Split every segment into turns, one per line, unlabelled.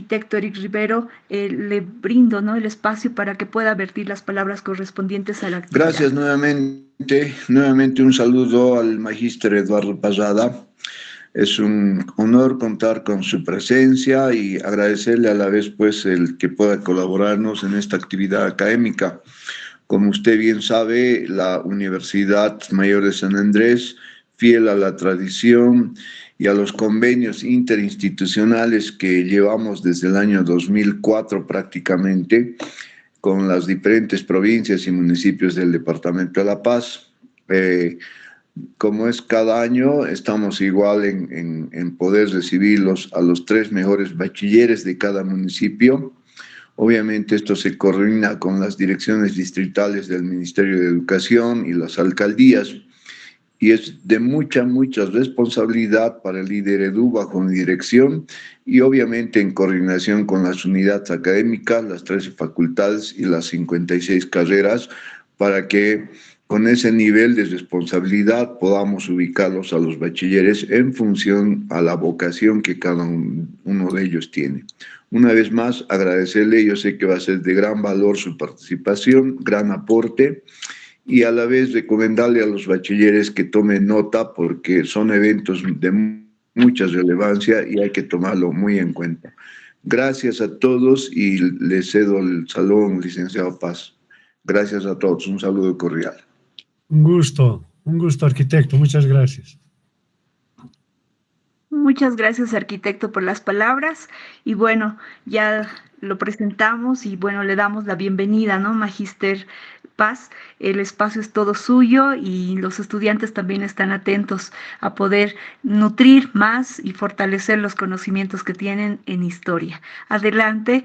arquitecto Eric Rivero, le brindo, ¿no?, el espacio para que pueda vertir las palabras correspondientes a la actividad.
Gracias nuevamente un saludo al magíster Eduardo Parrada. Es un honor contar con su presencia y agradecerle a la vez pues el que pueda colaborarnos en esta actividad académica. Como usted bien sabe, la Universidad Mayor de San Andrés, fiel a la tradición y a los convenios interinstitucionales que llevamos desde el año 2004 prácticamente, con las diferentes provincias y municipios del Departamento de La Paz. Como es cada año, estamos igual en poder recibir a los 3 mejores bachilleres de cada municipio. Obviamente esto se coordina con las direcciones distritales del Ministerio de Educación y las alcaldías, y es de mucha responsabilidad para el líder Edu bajo mi dirección y obviamente en coordinación con las unidades académicas, las 13 facultades y las 56 carreras, para que con ese nivel de responsabilidad podamos ubicarlos a los bachilleres en función a la vocación que cada uno de ellos tiene. Una vez más, agradecerle, yo sé que va a ser de gran valor su participación, gran aporte, y a la vez recomendarle a los bachilleres que tomen nota porque son eventos de mucha relevancia y hay que tomarlo muy en cuenta. Gracias a todos y les cedo el salón, licenciado Paz. Gracias a todos, un saludo cordial.
Un gusto, arquitecto, muchas gracias.
Muchas gracias, arquitecto, por las palabras. Y bueno, ya lo presentamos y bueno, le damos la bienvenida, ¿no, magíster Paz? El espacio es todo suyo y los estudiantes también están atentos a poder nutrir más y fortalecer los conocimientos que tienen en historia. Adelante,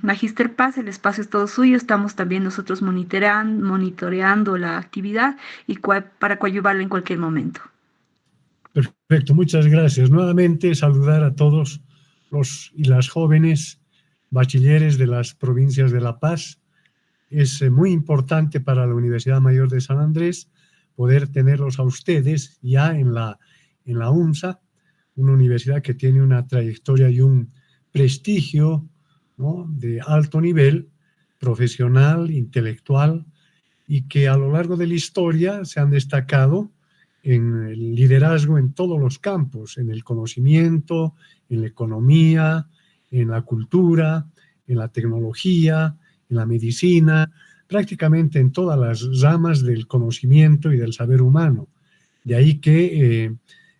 magíster Paz, el espacio es todo suyo. Estamos también nosotros monitoreando la actividad y para coadyuvarla en cualquier momento.
Perfecto, muchas gracias. Nuevamente saludar a todos los y las jóvenes bachilleres de las provincias de La Paz. Es muy importante para la Universidad Mayor de San Andrés poder tenerlos a ustedes ya en la UNSA, una universidad que tiene una trayectoria y un prestigio, ¿no?, de alto nivel, profesional, intelectual, y que a lo largo de la historia se han destacado en el liderazgo en todos los campos, en el conocimiento, en la economía, en la cultura, en la tecnología, en la medicina, prácticamente en todas las ramas del conocimiento y del saber humano. De ahí que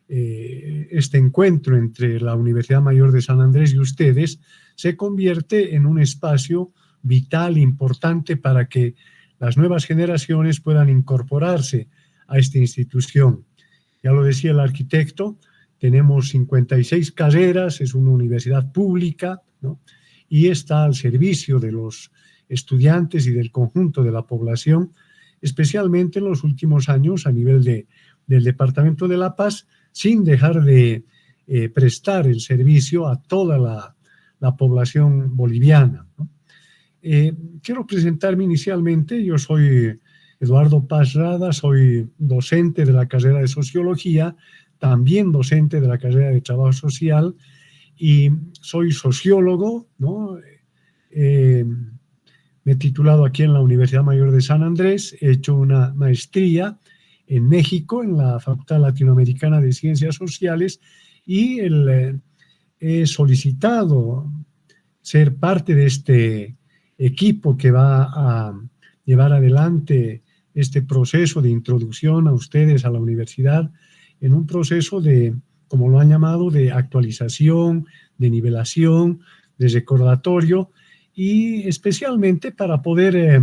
este encuentro entre la Universidad Mayor de San Andrés y ustedes se convierte en un espacio vital, importante para que las nuevas generaciones puedan incorporarse a esta institución. Ya lo decía el arquitecto, tenemos 56 carreras, es una universidad pública, ¿no?, y está al servicio de los estudiantes y del conjunto de la población, especialmente en los últimos años a nivel del Departamento de La Paz, sin dejar de prestar el servicio a toda la población boliviana, ¿no? Quiero presentarme inicialmente. Yo soy Eduardo Parrada, soy docente de la carrera de Sociología, también docente de la carrera de Trabajo Social y soy sociólogo, ¿no? Me he titulado aquí en la Universidad Mayor de San Andrés, he hecho una maestría en México, en la Facultad Latinoamericana de Ciencias Sociales, y he solicitado ser parte de este equipo que va a llevar adelante este proceso de introducción a ustedes a la universidad, en un proceso de, como lo han llamado, de actualización, de nivelación, de recordatorio, y especialmente para poder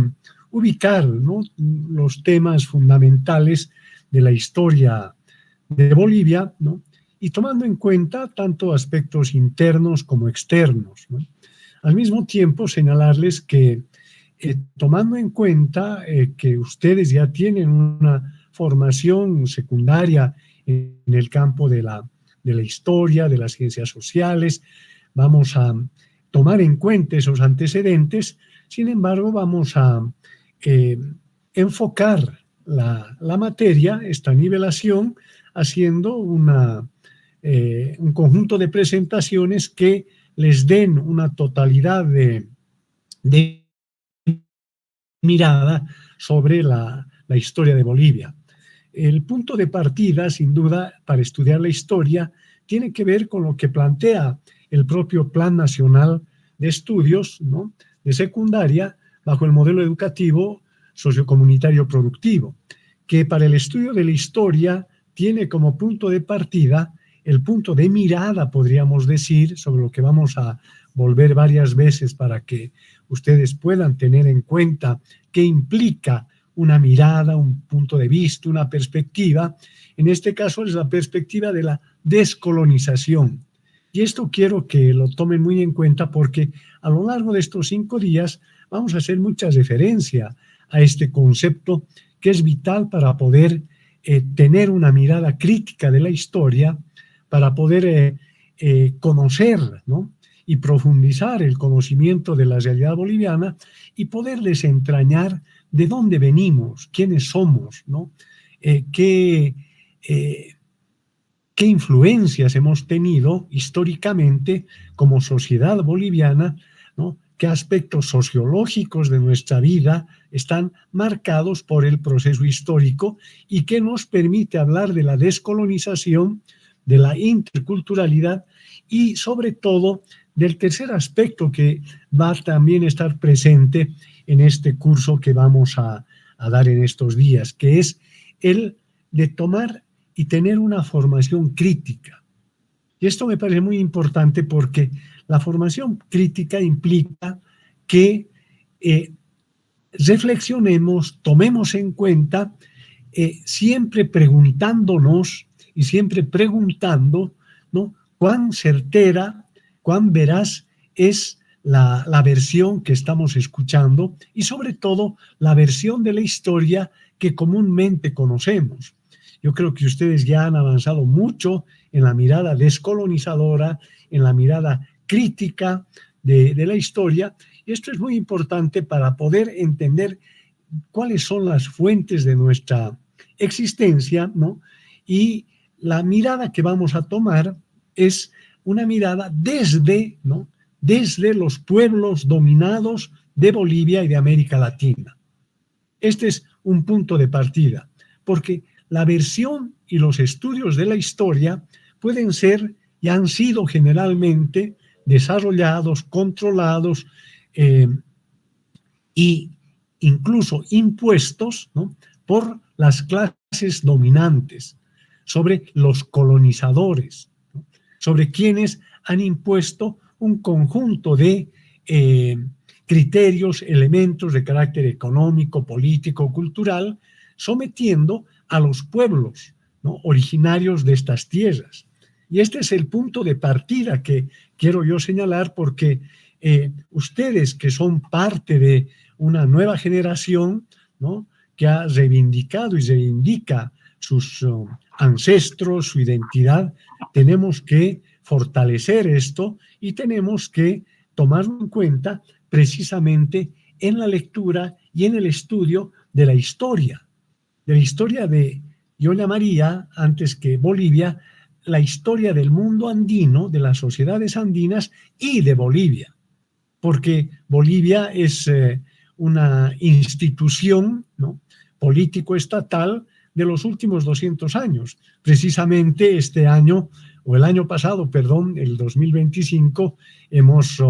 ubicar, ¿no?, los temas fundamentales de la historia de Bolivia, ¿no?, y tomando en cuenta tanto aspectos internos como externos, ¿no? Al mismo tiempo, señalarles que tomando en cuenta que ustedes ya tienen una formación secundaria en el campo de la historia, de las ciencias sociales, vamos a tomar en cuenta esos antecedentes. Sin embargo, vamos a enfocar la materia, esta nivelación, haciendo un conjunto de presentaciones que les den una totalidad de mirada sobre la historia de Bolivia. El punto de partida, sin duda, para estudiar la historia, tiene que ver con lo que plantea el propio Plan Nacional de Estudios, ¿no?, de secundaria, bajo el modelo educativo sociocomunitario productivo, que para el estudio de la historia tiene como punto de partida el punto de mirada, podríamos decir, sobre lo que vamos a volver varias veces para que ustedes puedan tener en cuenta qué implica una mirada, un punto de vista, una perspectiva. En este caso es la perspectiva de la descolonización. Y esto quiero que lo tomen muy en cuenta porque a lo largo de estos 5 días vamos a hacer mucha referencia a este concepto que es vital para poder tener una mirada crítica de la historia, para poder conocer, ¿no?, y profundizar el conocimiento de la realidad boliviana y poder desentrañar de dónde venimos, quiénes somos, ¿no?, qué influencias hemos tenido históricamente como sociedad boliviana, ¿no?, qué aspectos sociológicos de nuestra vida están marcados por el proceso histórico y qué nos permite hablar de la descolonización, de la interculturalidad y sobre todo del tercer aspecto que va a también estar presente en este curso que vamos a dar en estos días, que es el de tomar y tener una formación crítica. Y esto me parece muy importante porque la formación crítica implica que reflexionemos, tomemos en cuenta, siempre preguntándonos y siempre preguntando, ¿no?, cuán certera, cuán veraz es la versión que estamos escuchando y sobre todo la versión de la historia que comúnmente conocemos. Yo creo que ustedes ya han avanzado mucho en la mirada descolonizadora, en la mirada crítica de la historia, y esto es muy importante para poder entender cuáles son las fuentes de nuestra existencia, ¿no? Y la mirada que vamos a tomar es una mirada desde, ¿no?, desde los pueblos dominados de Bolivia y de América Latina. Este es un punto de partida, porque la versión y los estudios de la historia pueden ser y han sido generalmente desarrollados, controlados y incluso impuestos, ¿no?, por las clases dominantes sobre los colonizadores, ¿no?, sobre quienes han impuesto un conjunto de criterios, elementos de carácter económico, político, cultural, sometiendo a los pueblos, ¿no?, originarios de estas tierras. Y este es el punto de partida que quiero yo señalar porque ustedes que son parte de una nueva generación, ¿no?, que ha reivindicado y reivindica sus ancestros, su identidad, tenemos que fortalecer esto y tenemos que tomarlo en cuenta precisamente en la lectura y en el estudio de la historia de, yo llamaría, antes que Bolivia, la historia del mundo andino, de las sociedades andinas y de Bolivia, porque Bolivia es una institución, ¿no?, político-estatal de los últimos 200 años. Precisamente este año, o el año pasado, perdón, el 2025, hemos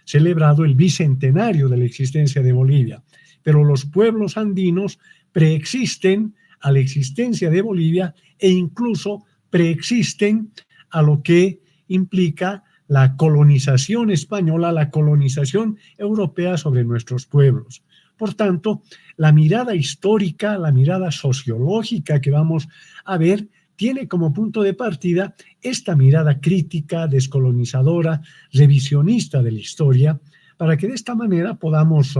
celebrado el bicentenario de la existencia de Bolivia. Pero los pueblos andinos preexisten a la existencia de Bolivia e incluso preexisten a lo que implica la colonización española, la colonización europea sobre nuestros pueblos. Por tanto, la mirada histórica, la mirada sociológica que vamos a ver, tiene como punto de partida esta mirada crítica, descolonizadora, revisionista de la historia, para que de esta manera podamos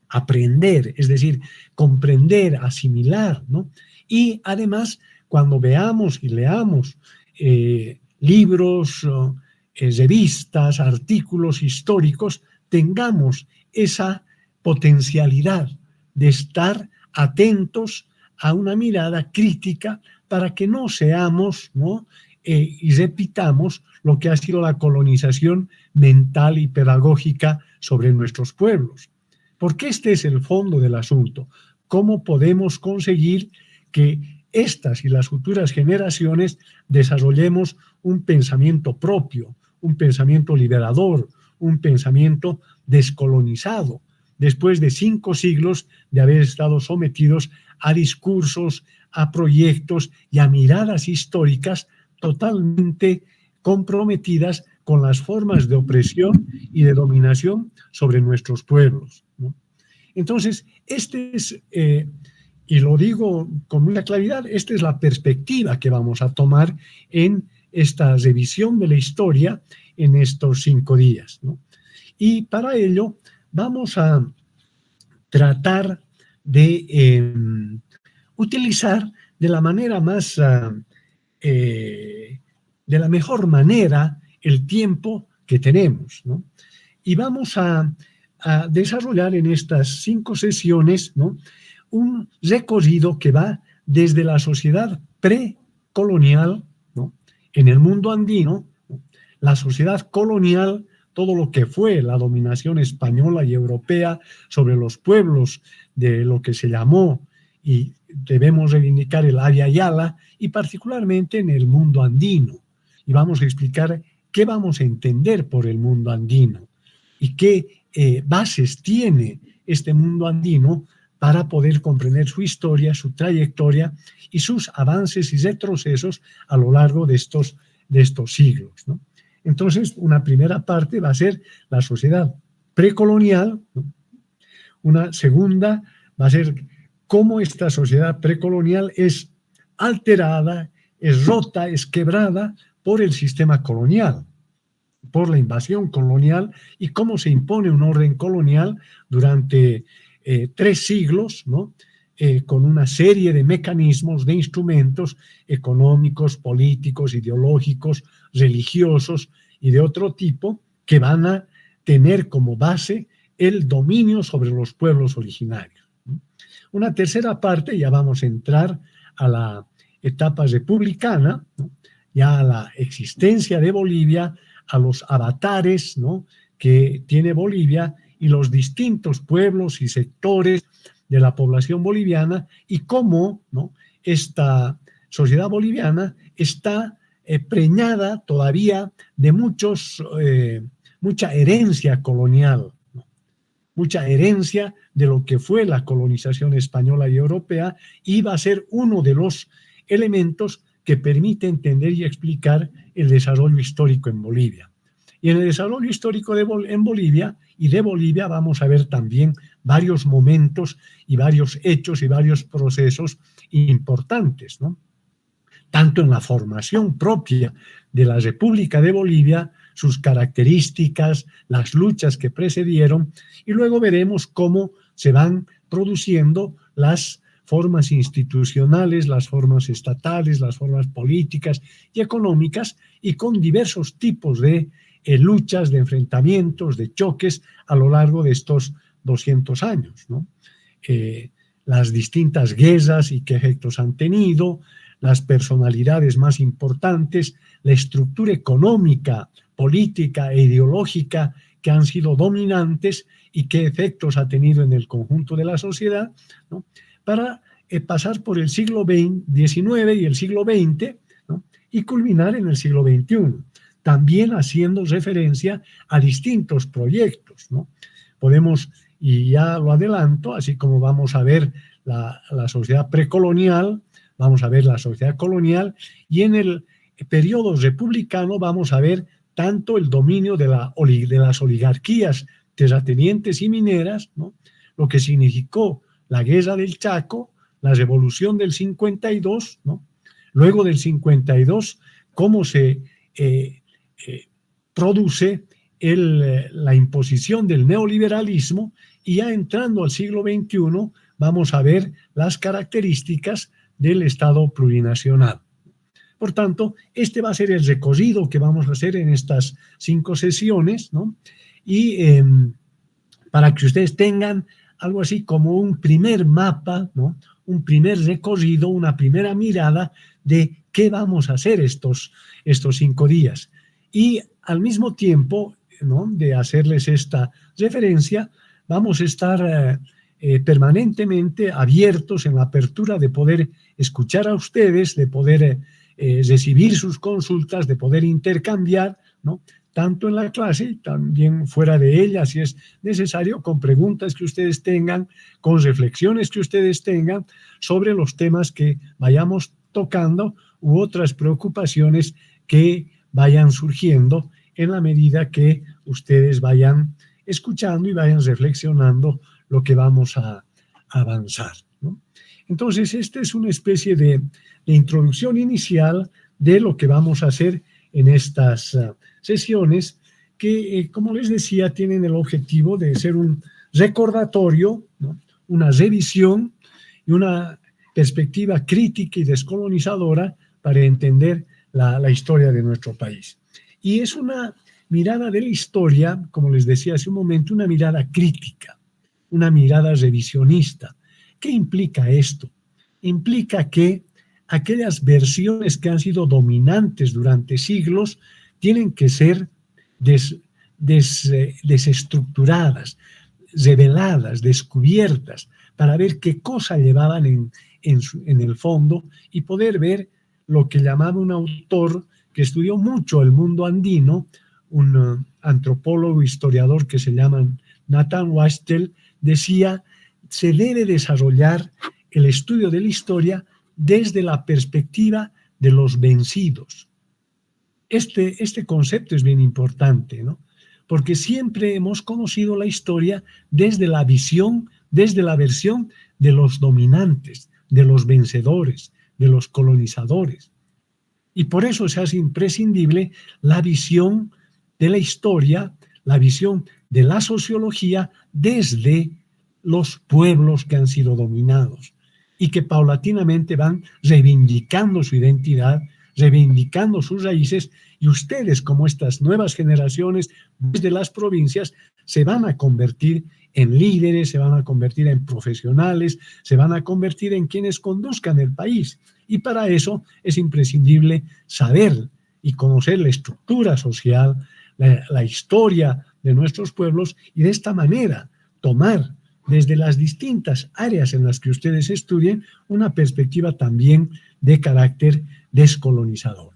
aprender, es decir, comprender, asimilar, ¿no? Y además, cuando veamos y leamos libros, revistas, artículos históricos, tengamos esa potencialidad de estar atentos a una mirada crítica para que no seamos, ¿no?, y repitamos lo que ha sido la colonización mental y pedagógica sobre nuestros pueblos. Porque este es el fondo del asunto. ¿Cómo podemos conseguir que estas y las futuras generaciones desarrollemos un pensamiento propio, un pensamiento liberador, un pensamiento descolonizado, después de 5 siglos de haber estado sometidos a discursos, a proyectos y a miradas históricas totalmente comprometidas con las formas de opresión y de dominación sobre nuestros pueblos, ¿no? Entonces, y lo digo con mucha claridad, esta es la perspectiva que vamos a tomar en esta revisión de la historia en estos 5 días, ¿no? Y para ello vamos a tratar de utilizar de la manera más, de la mejor manera el tiempo que tenemos, ¿no? Y vamos a desarrollar en estas 5 sesiones, ¿no?, un recorrido que va desde la sociedad precolonial, ¿no?, en el mundo andino, ¿no?, la sociedad colonial, todo lo que fue la dominación española y europea sobre los pueblos de lo que se llamó, y debemos reivindicar, el Avia Yala, y particularmente en el mundo andino. Y vamos a explicar qué vamos a entender por el mundo andino y qué bases tiene este mundo andino para poder comprender su historia, su trayectoria y sus avances y retrocesos a lo largo de estos siglos, ¿no? Entonces, una primera parte va a ser la sociedad precolonial, ¿no? Una segunda va a ser cómo esta sociedad precolonial es alterada, es rota, es quebrada por el sistema colonial, por la invasión colonial, y cómo se impone un orden colonial durante 3 siglos, ¿no?, con una serie de mecanismos, de instrumentos económicos, políticos, ideológicos, religiosos y de otro tipo que van a tener como base el dominio sobre los pueblos originarios. Una tercera parte, ya vamos a entrar a la etapa republicana, ¿no?, ya a la existencia de Bolivia, a los avatares, ¿no?, que tiene Bolivia y los distintos pueblos y sectores de la población boliviana, y cómo, ¿no?, esta sociedad boliviana está preñada todavía de mucha herencia colonial, ¿no?, mucha herencia de lo que fue la colonización española y europea, y va a ser uno de los elementos que permite entender y explicar el desarrollo histórico en Bolivia. Y en el desarrollo histórico en Bolivia y de Bolivia vamos a ver también varios momentos y varios hechos y varios procesos importantes, ¿no?, tanto en la formación propia de la República de Bolivia, sus características, las luchas que precedieron, y luego veremos cómo se van produciendo las formas institucionales, las formas estatales, las formas políticas y económicas, y con diversos tipos de luchas, de enfrentamientos, de choques a lo largo de estos 200 años, ¿no? Las distintas guerras y qué efectos han tenido, las personalidades más importantes, la estructura económica, política e ideológica que han sido dominantes y qué efectos ha tenido en el conjunto de la sociedad, ¿no?, para pasar por el siglo XIX y el siglo XX, ¿no?, y culminar en el siglo XXI, también haciendo referencia a distintos proyectos, ¿no? Podemos, y ya lo adelanto, así como vamos a ver la sociedad precolonial, vamos a ver la sociedad colonial, y en el periodo republicano vamos a ver tanto el dominio de las oligarquías terratenientes y mineras, ¿no?, lo que significó la guerra del Chaco, la revolución del 52, ¿no?, luego del 52, cómo se produce la imposición del neoliberalismo, y ya entrando al siglo XXI vamos a ver las características del Estado plurinacional. Por tanto, este va a ser el recorrido que vamos a hacer en estas 5 sesiones, ¿no?, y para que ustedes tengan algo así como un primer mapa, ¿no?, un primer recorrido, una primera mirada de qué vamos a hacer estos 5 días. Y al mismo tiempo, ¿no?, de hacerles esta referencia, vamos a estar permanentemente abiertos en la apertura de poder escuchar a ustedes, de poder recibir sus consultas, de poder intercambiar, ¿no?, tanto en la clase y también fuera de ella, si es necesario, con preguntas que ustedes tengan, con reflexiones que ustedes tengan sobre los temas que vayamos tocando u otras preocupaciones que vayan surgiendo en la medida que ustedes vayan escuchando y vayan reflexionando lo que vamos a avanzar, ¿no? Entonces, esta es una especie de introducción inicial de lo que vamos a hacer en estas sesiones que, como les decía, tienen el objetivo de ser un recordatorio, ¿no?, una revisión y una perspectiva crítica y descolonizadora para entender la historia de nuestro país. Y es una mirada de la historia, como les decía hace un momento, una mirada crítica, una mirada revisionista. ¿Qué implica esto? Implica que aquellas versiones que han sido dominantes durante siglos tienen que ser desestructuradas, reveladas, descubiertas, para ver qué cosa llevaban en el fondo y poder ver lo que llamaba un autor que estudió mucho el mundo andino, un antropólogo, historiador que se llama Nathan Wastel, decía: se debe desarrollar el estudio de la historia desde la perspectiva de los vencidos. Este concepto es bien importante, ¿no?, porque siempre hemos conocido la historia desde la visión, desde la versión de los dominantes, de los vencedores, de los colonizadores. Y por eso se hace imprescindible la visión de la historia, la visión de la sociología desde los pueblos que han sido dominados y que paulatinamente van reivindicando su identidad, reivindicando sus raíces, y ustedes, como estas nuevas generaciones desde las provincias, se van a convertir en líderes, se van a convertir en profesionales, se van a convertir en quienes conduzcan el país. Y para eso es imprescindible saber y conocer la estructura social, la historia de nuestros pueblos, y de esta manera tomar desde las distintas áreas en las que ustedes estudien una perspectiva también de carácter descolonizador.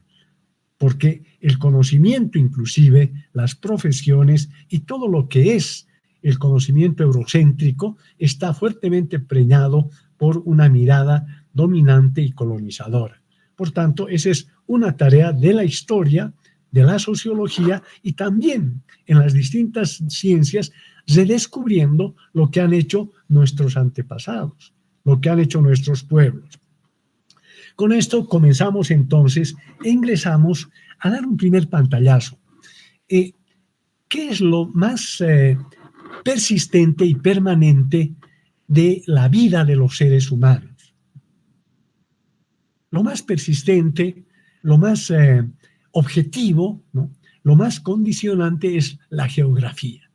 Porque el conocimiento, inclusive las profesiones y todo lo que es el conocimiento eurocéntrico, está fuertemente preñado por una mirada dominante y colonizadora. Por tanto, esa es una tarea de la historia, de la sociología y también en las distintas ciencias, redescubriendo lo que han hecho nuestros antepasados, lo que han hecho nuestros pueblos. Con esto comenzamos entonces e ingresamos a dar un primer pantallazo. ¿Qué es lo más persistente y permanente de la vida de los seres humanos? Lo más persistente, lo más objetivo, ¿no?, lo más condicionante es la geografía.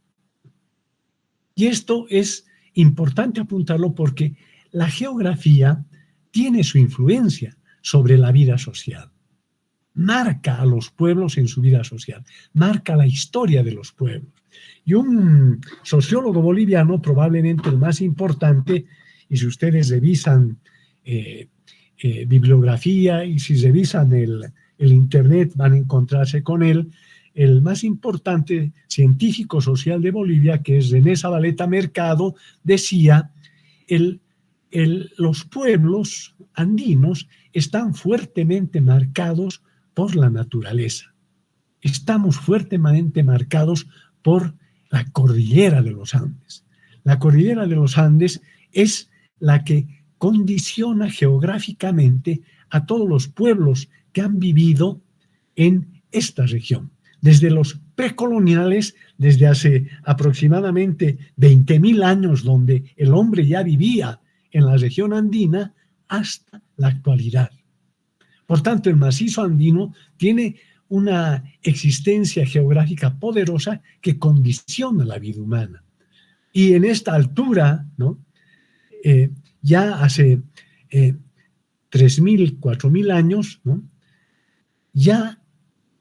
Y esto es importante apuntarlo porque la geografía tiene su influencia sobre la vida social. Marca a los pueblos en su vida social, marca la historia de los pueblos. Y un sociólogo boliviano, probablemente el más importante, y si ustedes revisan bibliografía y si revisan el internet van a encontrarse con él, el más importante científico social de Bolivia, que es René Zabaleta Mercado, decía: los pueblos andinos están fuertemente marcados por la naturaleza. Estamos fuertemente marcados por la cordillera de los Andes. La cordillera de los Andes es la que condiciona geográficamente a todos los pueblos que han vivido en esta región. Desde los precoloniales, desde hace aproximadamente 20.000 años, donde el hombre ya vivía en la región andina, hasta la actualidad. Por tanto, el macizo andino tiene una existencia geográfica poderosa que condiciona la vida humana. Y en esta altura, ¿no?, ya hace 3.000, 4.000 años, ¿no?, ya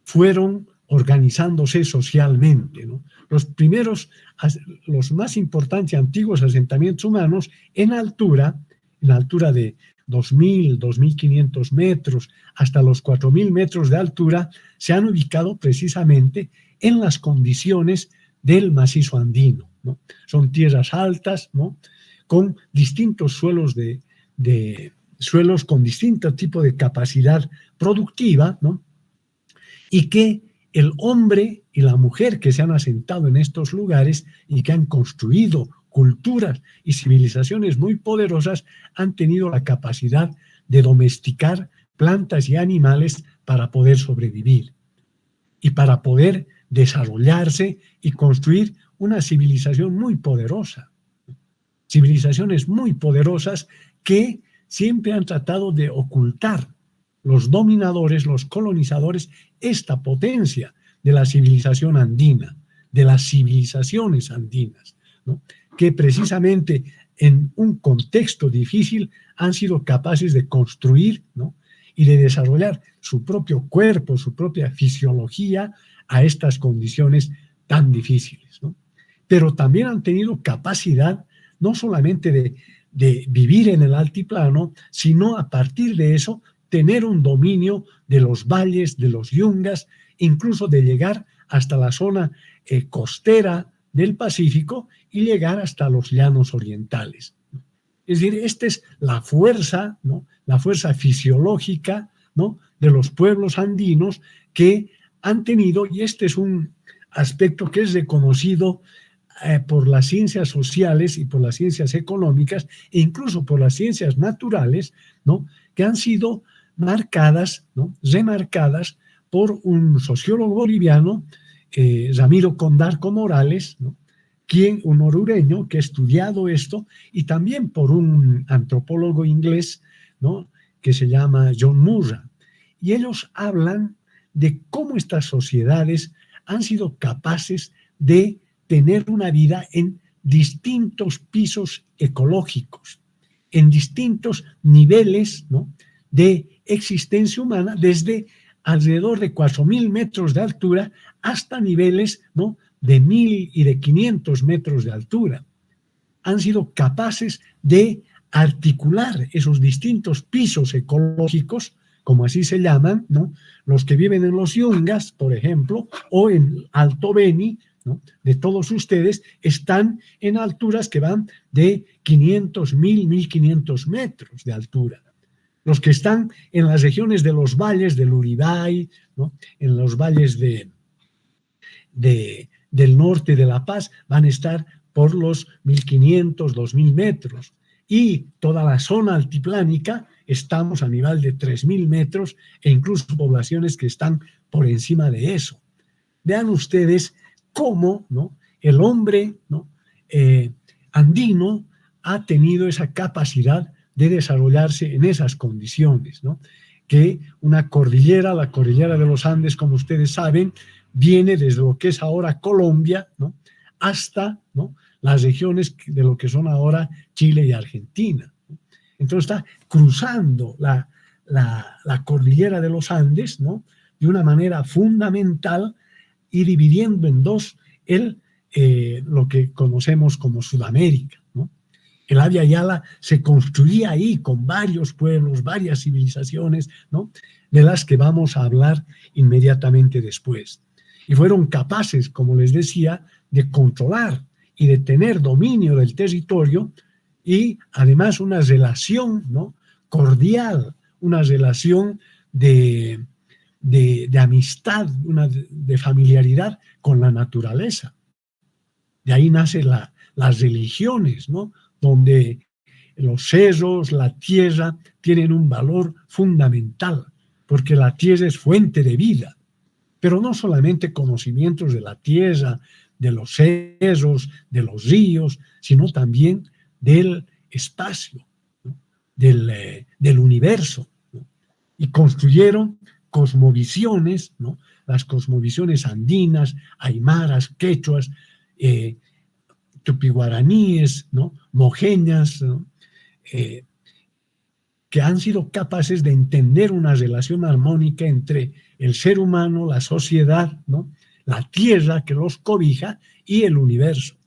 fueron organizándose socialmente, ¿no? Los más importantes antiguos asentamientos humanos en altura de 2.000, 2.500 metros, hasta los 4.000 metros de altura, se han ubicado precisamente en las condiciones del macizo andino, ¿no? Son tierras altas, ¿no? Con distintos suelos suelos con distinto tipo de capacidad productiva, ¿no? Y que el hombre y la mujer que se han asentado en estos lugares y que han construido culturas y civilizaciones muy poderosas han tenido la capacidad de domesticar plantas y animales para poder sobrevivir y para poder desarrollarse y construir una civilización muy poderosa. Civilizaciones muy poderosas que siempre han tratado de ocultar los dominadores, los colonizadores, esta potencia de la civilización andina, de las civilizaciones andinas, ¿no? Que precisamente en un contexto difícil han sido capaces de construir, ¿no? Y de desarrollar su propio cuerpo, su propia fisiología a estas condiciones tan difíciles, ¿no? Pero también han tenido capacidad no solamente de vivir en el altiplano, sino a partir de eso tener un dominio de los valles, de los yungas, incluso de llegar hasta la zona costera del Pacífico y llegar hasta los llanos orientales. Es decir, esta es la fuerza, ¿no? La fuerza fisiológica, ¿no? De los pueblos andinos que han tenido, y este es un aspecto que es reconocido por las ciencias sociales y por las ciencias económicas e incluso por las ciencias naturales, ¿no? Que han sido marcadas, ¿no? Remarcadas por un sociólogo boliviano, Ramiro Condarco Morales, ¿no? Un orureño que ha estudiado esto, y también por un antropólogo inglés, ¿no? Que se llama John Murray. Y ellos hablan de cómo estas sociedades han sido capaces de tener una vida en distintos pisos ecológicos, en distintos niveles, ¿no? De existencia humana, desde alrededor de 4.000 metros de altura hasta niveles, ¿no? De 1.000 y de 500 metros de altura. Han sido capaces de articular esos distintos pisos ecológicos, como así se llaman, ¿no? Los que viven en los yungas, por ejemplo, o en Alto Beni, ¿no? De todos ustedes, están en alturas que van de 500, 1.000, 1.500 metros de altura. Los que están en las regiones de los valles del Uribay, ¿no? En los valles del norte de La Paz, van a estar por los 1.500, 2.000 metros. Y toda la zona altiplánica estamos a nivel de 3.000 metros e incluso poblaciones que están por encima de eso. Vean ustedes cómo, ¿no? El hombre, ¿no? Andino ha tenido esa capacidad de desarrollarse en esas condiciones, ¿no? Que una cordillera, la cordillera de los Andes, como ustedes saben, viene desde lo que es ahora Colombia, ¿no? Hasta, ¿no? Las regiones de lo que son ahora Chile y Argentina. Entonces está cruzando la cordillera de los Andes, ¿no? De una manera fundamental y dividiendo en dos lo que conocemos como Sudamérica, ¿no? El Abya Yala se construía ahí con varios pueblos, varias civilizaciones, ¿no? De las que vamos a hablar inmediatamente después. Y fueron capaces, como les decía, de controlar y de tener dominio del territorio y además una relación, ¿no? Cordial, una relación de amistad, de familiaridad con la naturaleza. De ahí nacen las religiones, ¿no? Donde los cerros, la tierra, tienen un valor fundamental, porque la tierra es fuente de vida. Pero no solamente conocimientos de la tierra, de los cerros, de los ríos, sino también del espacio, ¿no? del universo, ¿no? Y construyeron cosmovisiones, ¿no? Las cosmovisiones andinas, aymaras, quechuas, tupiguaraníes, ¿no? Mojeñas, ¿no? que han sido capaces de entender una relación armónica entre el ser humano, la sociedad, ¿no?, la tierra que los cobija y el universo.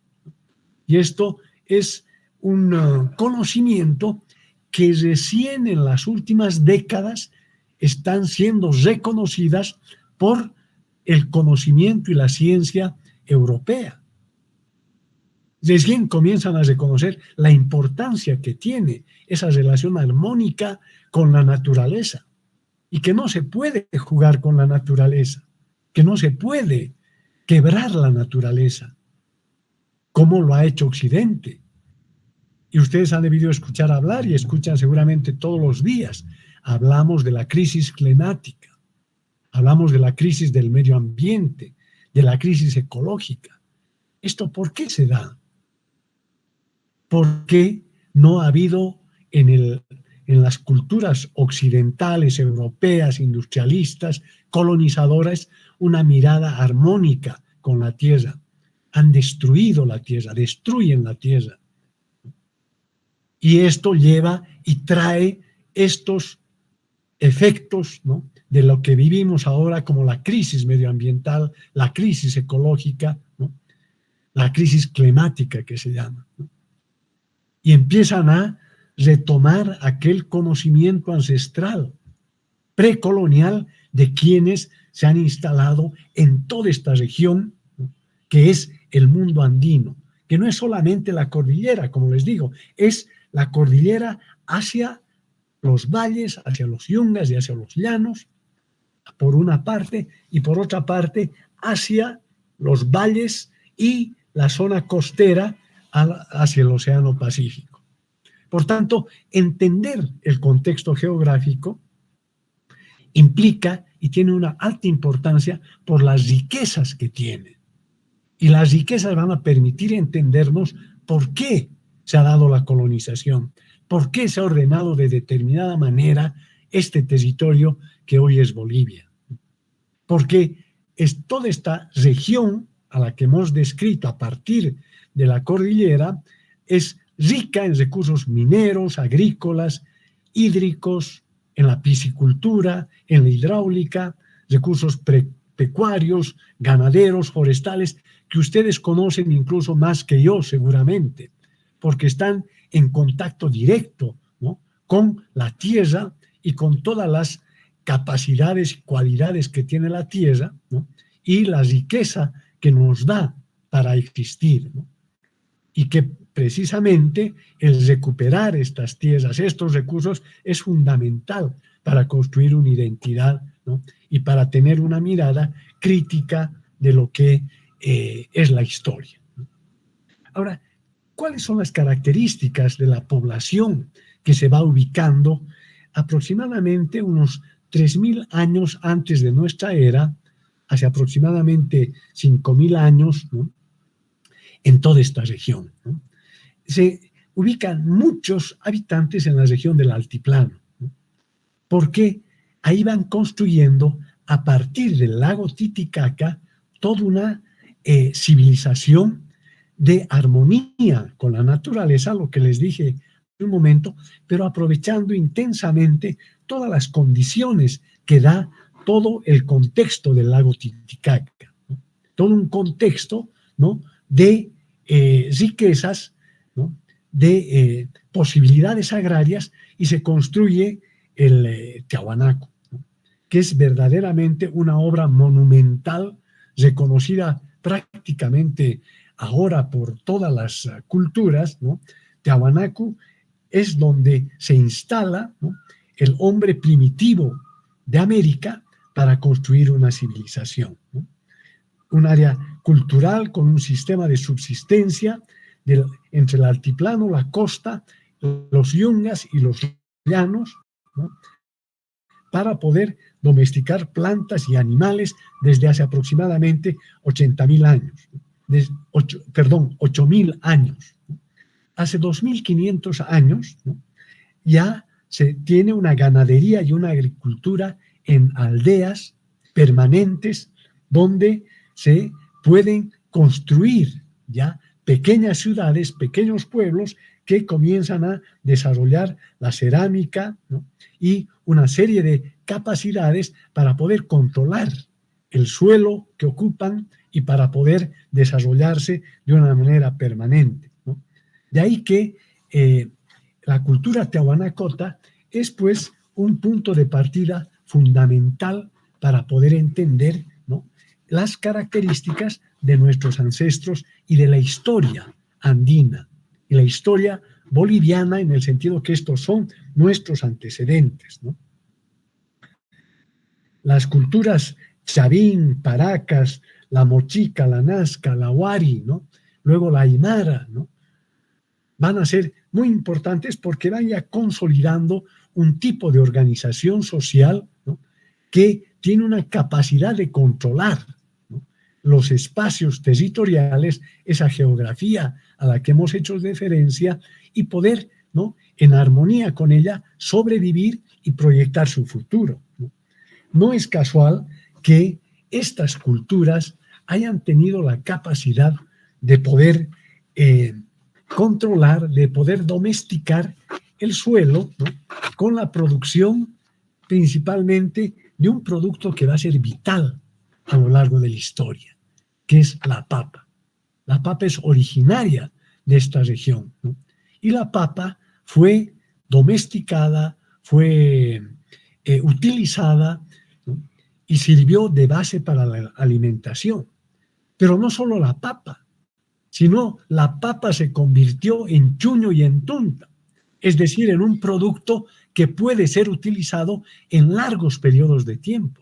Y esto es un conocimiento que recién en las últimas décadas están siendo reconocidas por el conocimiento y la ciencia europea. Recién comienzan a reconocer la importancia que tiene esa relación armónica con la naturaleza y que no se puede jugar con la naturaleza, que no se puede quebrar la naturaleza, como lo ha hecho Occidente. Y ustedes han debido escuchar hablar y escuchan seguramente todos los días. Hablamos de la crisis climática, hablamos de la crisis del medio ambiente, de la crisis ecológica. ¿Esto por qué se da? Porque no ha habido en las culturas occidentales, europeas, industrialistas, colonizadoras, una mirada armónica con la tierra. Han destruido la tierra, destruyen la tierra. Y esto lleva y trae estos efectos, ¿no?, de lo que vivimos ahora como la crisis medioambiental, la crisis ecológica, ¿no?, la crisis climática que se llama, ¿no? Y empiezan a retomar aquel conocimiento ancestral, precolonial, de quienes se han instalado en toda esta región, ¿no?, que es el mundo andino, que no es solamente la cordillera, como les digo, es la cordillera hacia los valles, hacia los yungas y hacia los llanos, por una parte, y por otra parte, hacia los valles y la zona costera hacia el Océano Pacífico. Por tanto, entender el contexto geográfico implica y tiene una alta importancia por las riquezas que tiene. Y las riquezas van a permitir entendernos por qué se ha dado la colonización, por qué se ha ordenado de determinada manera este territorio que hoy es Bolivia. Porque es toda esta región a la que hemos descrito a partir de la cordillera es rica en recursos mineros, agrícolas, hídricos, en la piscicultura, en la hidráulica, recursos pecuarios, ganaderos, forestales, que ustedes conocen incluso más que yo seguramente, porque están en contacto directo, ¿no?, con la tierra y con todas las capacidades y cualidades que tiene la tierra, ¿no?, y la riqueza que nos da para existir, ¿no?, y que precisamente el recuperar estas tierras, estos recursos, es fundamental para construir una identidad, ¿no?, y para tener una mirada crítica de lo que es la historia. Ahora, ¿cuáles son las características de la población que se va ubicando aproximadamente unos 3.000 años antes de nuestra era, hacia aproximadamente 5.000 años, ¿no?, en toda esta región, ¿no? Se ubican muchos habitantes en la región del altiplano, ¿no?, porque ahí van construyendo a partir del lago Titicaca toda una civilización de armonía con la naturaleza, lo que les dije hace un momento, pero aprovechando intensamente todas las condiciones que da todo el contexto del lago Titicaca, ¿no?, todo un contexto, ¿no?, de riquezas, ¿no?, de posibilidades agrarias, y se construye el Tiahuanaco, ¿no?, que es verdaderamente una obra monumental, reconocida prácticamente ahora por todas las culturas, ¿no? Tiahuanaco es donde se instala, ¿no?, el hombre primitivo de América para construir una civilización, ¿no?, un área cultural con un sistema de subsistencia entre el altiplano, la costa, los yungas y los llanos, ¿no?, para poder domesticar plantas y animales desde hace aproximadamente 80.000 años. 8.000 años. Hace 2.500 años, ¿no?, ya se tiene una ganadería y una agricultura en aldeas permanentes donde se pueden construir ya pequeñas ciudades, pequeños pueblos que comienzan a desarrollar la cerámica, ¿no? Y una serie de capacidades para poder controlar el suelo que ocupan y para poder desarrollarse de una manera permanente, ¿no? De ahí que la cultura Tiahuanacota es pues un punto de partida fundamental para poder entender, ¿no?, las características de nuestros ancestros y de la historia andina y la historia boliviana, en el sentido que estos son nuestros antecedentes, ¿no? Las culturas Chavín, Paracas, la Mochica, la Nazca, la Huari, ¿no?, luego la Aymara, ¿no?, van a ser muy importantes porque van ya consolidando un tipo de organización social, ¿no?, que tiene una capacidad de controlar, ¿no?, los espacios territoriales, esa geografía a la que hemos hecho referencia, y poder, ¿no?, en armonía con ella, sobrevivir y proyectar su futuro, ¿no? No es casual que estas culturas hayan tenido la capacidad de poder controlar, de poder domesticar el suelo, ¿no?, con la producción principalmente de un producto que va a ser vital a lo largo de la historia, que es la papa. La papa es originaria de esta región, ¿no? Y la papa fue domesticada, fue utilizada, ¿no?, y sirvió de base para la alimentación. Pero no solo la papa, sino la papa se convirtió en chuño y en tunta, es decir, en un producto que puede ser utilizado en largos periodos de tiempo.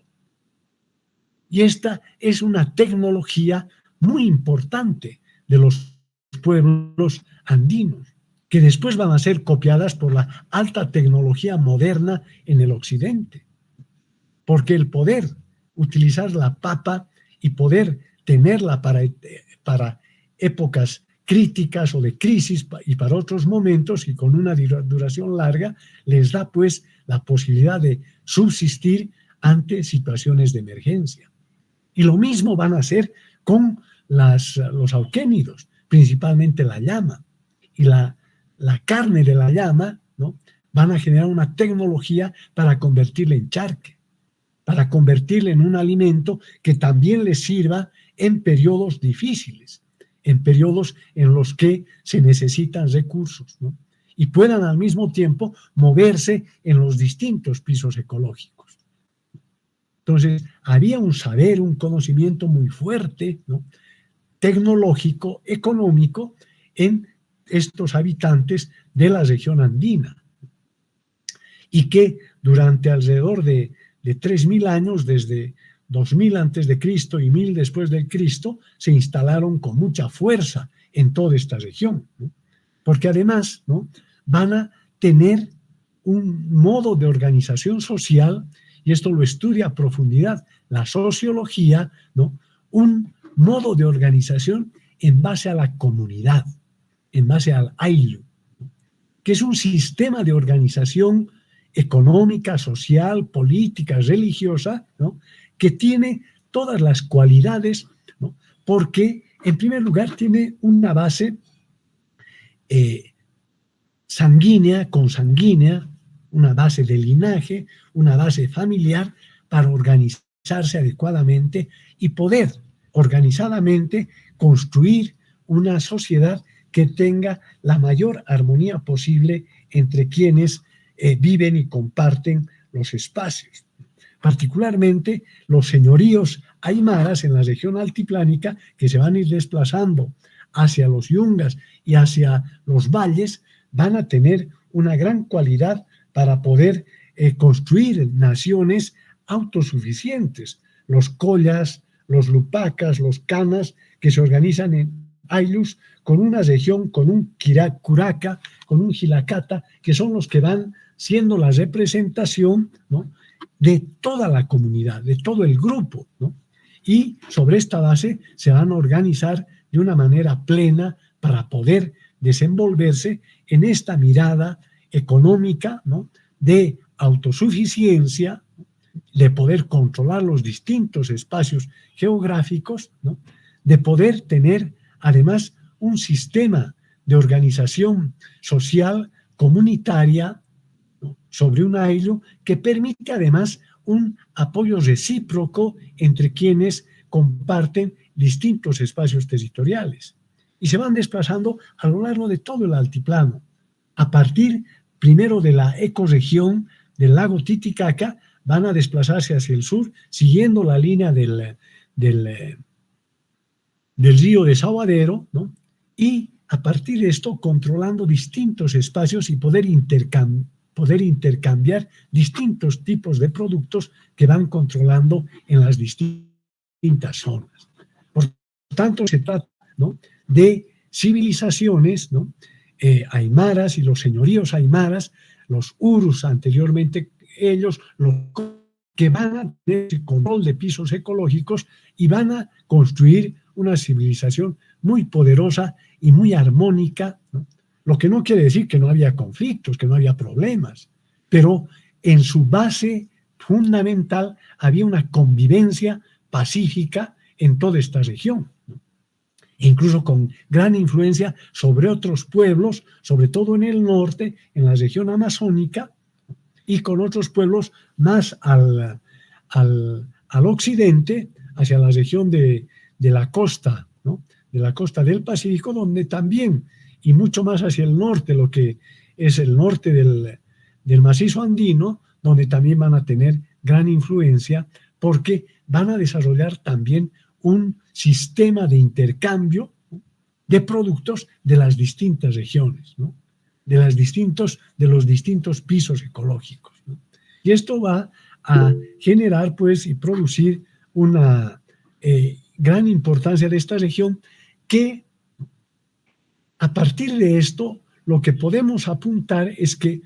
Y esta es una tecnología muy importante de los pueblos andinos, que después van a ser copiadas por la alta tecnología moderna en el occidente. Porque el poder utilizar la papa y poder tenerla para épocas críticas o de crisis y para otros momentos y con una duración larga, les da pues la posibilidad de subsistir ante situaciones de emergencia. Y lo mismo van a hacer con los auquénidos, principalmente la llama. Y la carne de la llama, ¿no?, van a generar una tecnología para convertirla en charque, para convertirla en un alimento que también les sirva en periodos difíciles, en periodos en los que se necesitan recursos, ¿no?, y puedan al mismo tiempo moverse en los distintos pisos ecológicos. Entonces, había un saber, un conocimiento muy fuerte, ¿no?, tecnológico, económico, en estos habitantes de la región andina, y que durante alrededor de 3.000 años, desde 2000 antes de Cristo y 1000 después de Cristo, se instalaron con mucha fuerza en toda esta región, ¿no?, porque además, ¿no?, van a tener un modo de organización social, y esto lo estudia a profundidad la sociología, ¿no?, un modo de organización en base a la comunidad, en base al ayllu, que es un sistema de organización económica, social, política, religiosa, ¿no?, que tiene todas las cualidades, ¿no?, porque en primer lugar tiene una base sanguínea, consanguínea, una base de linaje, una base familiar para organizarse adecuadamente y poder organizadamente construir una sociedad que tenga la mayor armonía posible entre quienes viven y comparten los espacios. Particularmente los señoríos aymaras en la región altiplánica, que se van a ir desplazando hacia los yungas y hacia los valles, van a tener una gran cualidad para poder construir naciones autosuficientes. Los collas, los lupacas, los canas, que se organizan en aylus con una región, con un curaca, con un gilacata, que son los que van siendo la representación, ¿no?, de toda la comunidad, de todo el grupo, ¿no? Y sobre esta base se van a organizar de una manera plena para poder desenvolverse en esta mirada económica, ¿no?, de autosuficiencia, de poder controlar los distintos espacios geográficos, ¿no?, de poder tener además un sistema de de organización social comunitaria, ¿no?, sobre un hilo que permite además un apoyo recíproco entre quienes comparten distintos espacios territoriales y se van desplazando a lo largo de todo el altiplano, a partir primero de la ecorregión del lago Titicaca, van a desplazarse hacia el sur siguiendo la línea del río Desaguadero, ¿no?, y a partir de esto controlando distintos espacios y poder intercambiar distintos tipos de productos que van controlando en las distintas zonas. Por tanto, se trata, ¿no?, de civilizaciones, ¿no?, aymaras y los señoríos aymaras, los urus anteriormente ellos, los que van a tener control de pisos ecológicos y van a construir una civilización muy poderosa y muy armónica, ¿no? Lo que no quiere decir que no había conflictos, que no había problemas, pero en su base fundamental había una convivencia pacífica en toda esta región, ¿no?, incluso con gran influencia sobre otros pueblos, sobre todo en el norte, en la región amazónica, y con otros pueblos más al occidente, hacia la región de la costa, ¿no?, de la costa del Pacífico, donde también, y mucho más hacia el norte, lo que es el norte del macizo andino, donde también van a tener gran influencia, porque van a desarrollar también un sistema de intercambio, ¿no?, de productos de las distintas regiones, ¿no?, de los distintos pisos ecológicos, ¿no? Y esto va a generar, pues, y producir una gran importancia de esta región que, a partir de esto, lo que podemos apuntar es que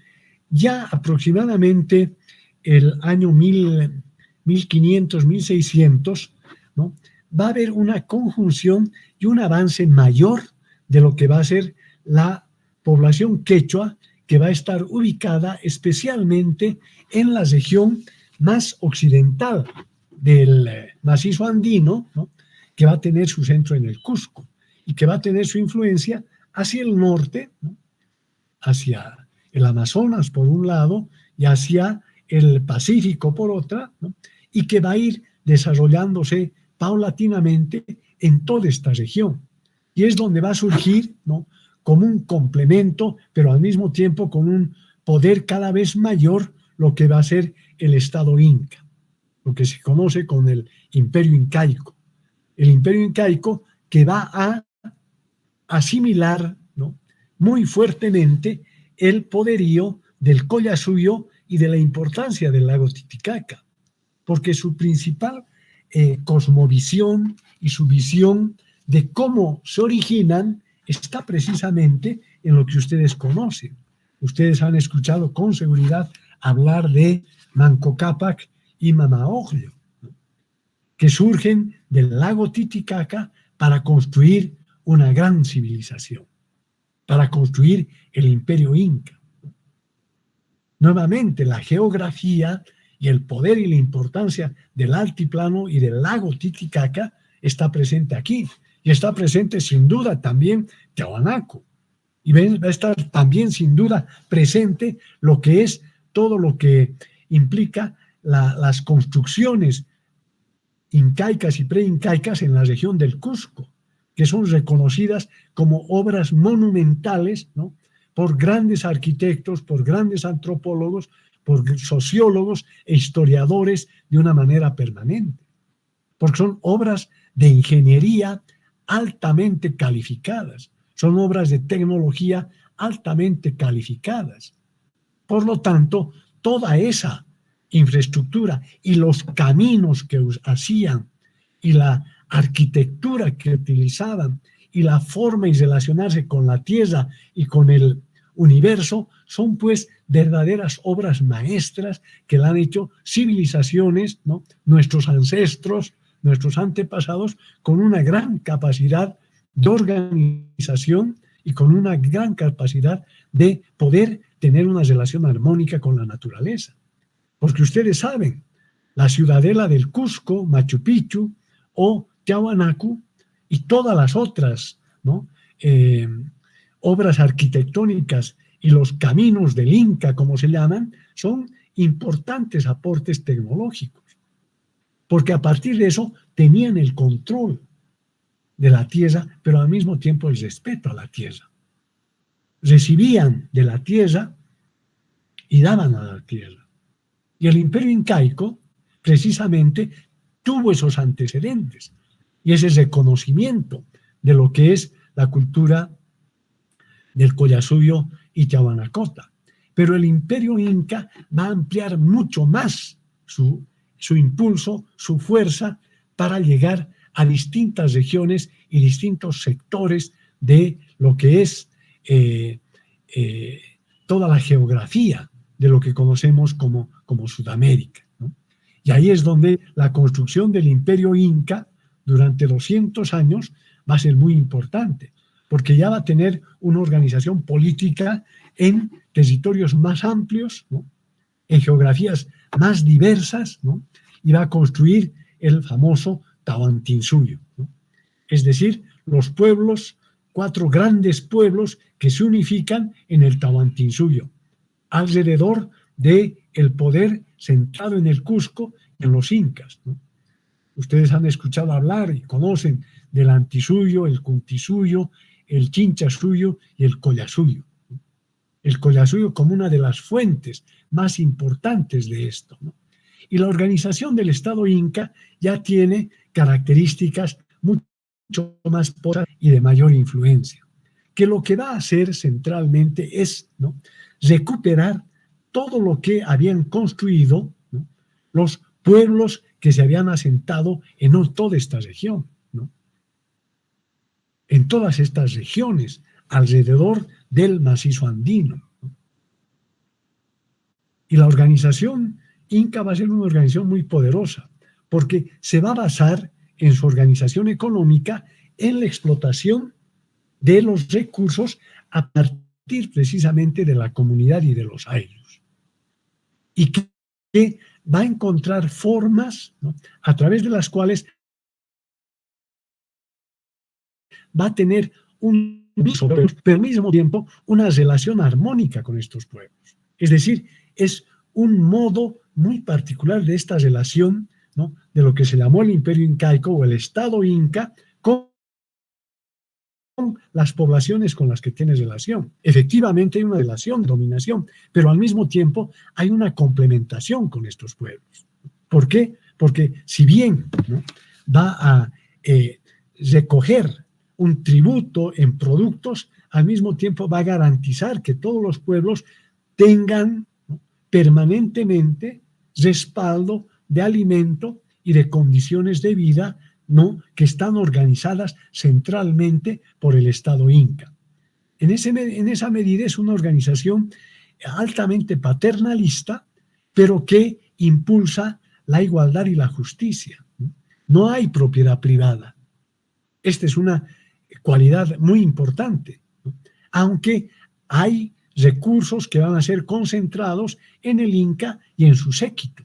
ya aproximadamente el año 1500, 1600, ¿no?, va a haber una conjunción y un avance mayor de lo que va a ser la población quechua, que va a estar ubicada especialmente en la región más occidental del macizo andino, ¿no?, que va a tener su centro en el Cusco y que va a tener su influencia hacia el norte, ¿no?, hacia el Amazonas por un lado y hacia el Pacífico por otra, ¿no?, y que va a ir desarrollándose paulatinamente en toda esta región. Y es donde va a surgir, ¿no?, como un complemento, pero al mismo tiempo con un poder cada vez mayor, lo que va a ser el Estado Inca, lo que se conoce con el Imperio Incaico. El Imperio Incaico que va a asimilar, ¿no?, muy fuertemente el poderío del Collasuyo y de la importancia del lago Titicaca, porque su principal cosmovisión y su visión de cómo se originan está precisamente en lo que ustedes conocen. Ustedes han escuchado con seguridad hablar de Manco Cápac y Mama Ocllo, ¿no?, que surgen del lago Titicaca para construir una gran civilización, para construir el imperio inca. Nuevamente, la geografía y el poder y la importancia del altiplano y del lago Titicaca está presente aquí. Y está presente sin duda también Tiahuanaco. Y va a estar también sin duda presente lo que es todo lo que implica las construcciones incaicas y preincaicas en la región del Cusco, que son reconocidas como obras monumentales, ¿no?, por grandes arquitectos, por grandes antropólogos, por sociólogos e historiadores de una manera permanente, porque son obras de ingeniería altamente calificadas, son obras de tecnología altamente calificadas. Por lo tanto, toda esa infraestructura y los caminos que hacían y la arquitectura que utilizaban y la forma de relacionarse con la tierra y con el universo son pues verdaderas obras maestras que la han hecho civilizaciones, ¿no?, nuestros ancestros, nuestros antepasados, con una gran capacidad de organización y con una gran capacidad de poder tener una relación armónica con la naturaleza. Porque ustedes saben, la ciudadela del Cusco, Machu Picchu o Tiahuanaco y todas las otras, ¿no?, obras arquitectónicas y los caminos del Inca, como se llaman, son importantes aportes tecnológicos, porque a partir de eso tenían el control de la tierra, pero al mismo tiempo el respeto a la tierra. Recibían de la tierra y daban a la tierra. Y el imperio incaico, precisamente, tuvo esos antecedentes y ese reconocimiento de lo que es la cultura del Collasuyo y Tiahuanacota. Pero el imperio inca va a ampliar mucho más su impulso, su fuerza, para llegar a distintas regiones y distintos sectores de lo que es toda la geografía de lo que conocemos como Sudamérica, ¿no? Y ahí es donde la construcción del imperio inca durante 200 años va a ser muy importante, porque ya va a tener una organización política en territorios más amplios, ¿no? En geografías más diversas, ¿no? Y va a construir el famoso Tahuantinsuyo, ¿no? Es decir, los pueblos, 4 grandes pueblos que se unifican en el Tahuantinsuyo, alrededor del poder centrado en el Cusco, en los incas, ¿no? Ustedes han escuchado hablar y conocen del Antisuyo, el Cuntisuyo, el Chinchasuyo y el Collasuyo. El Collasuyo como una de las fuentes más importantes de esto, ¿no? Y la organización del Estado inca ya tiene características mucho más poderosas y de mayor influencia, que lo que va a hacer centralmente es, ¿no?, recuperar todo lo que habían construido, ¿no?, los pueblos que se habían asentado en toda esta región, ¿no?, en todas estas regiones alrededor del macizo andino, ¿no? Y la organización inca va a ser una organización muy poderosa, porque se va a basar en su organización económica en la explotación de los recursos a partir precisamente de la comunidad y de los ayllus. Y que va a encontrar formas, ¿no?, a través de las cuales va a tener pero al mismo tiempo una relación armónica con estos pueblos. Es decir, es un modo muy particular de esta relación, ¿no?, de lo que se llamó el imperio incaico o el Estado inca con las poblaciones con las que tiene relación. Efectivamente hay una relación de dominación, pero al mismo tiempo hay una complementación con estos pueblos. ¿Por qué? Porque si bien, ¿no?, va a recoger un tributo en productos, al mismo tiempo va a garantizar que todos los pueblos tengan, ¿no?, permanentemente respaldo de alimento y de condiciones de vida, ¿no?, que están organizadas centralmente por el Estado inca. En esa medida es una organización altamente paternalista, pero que impulsa la igualdad y la justicia. No hay propiedad privada. Esta es una cualidad muy importante, ¿no?, aunque hay recursos que van a ser concentrados en el Inca y en su séquito.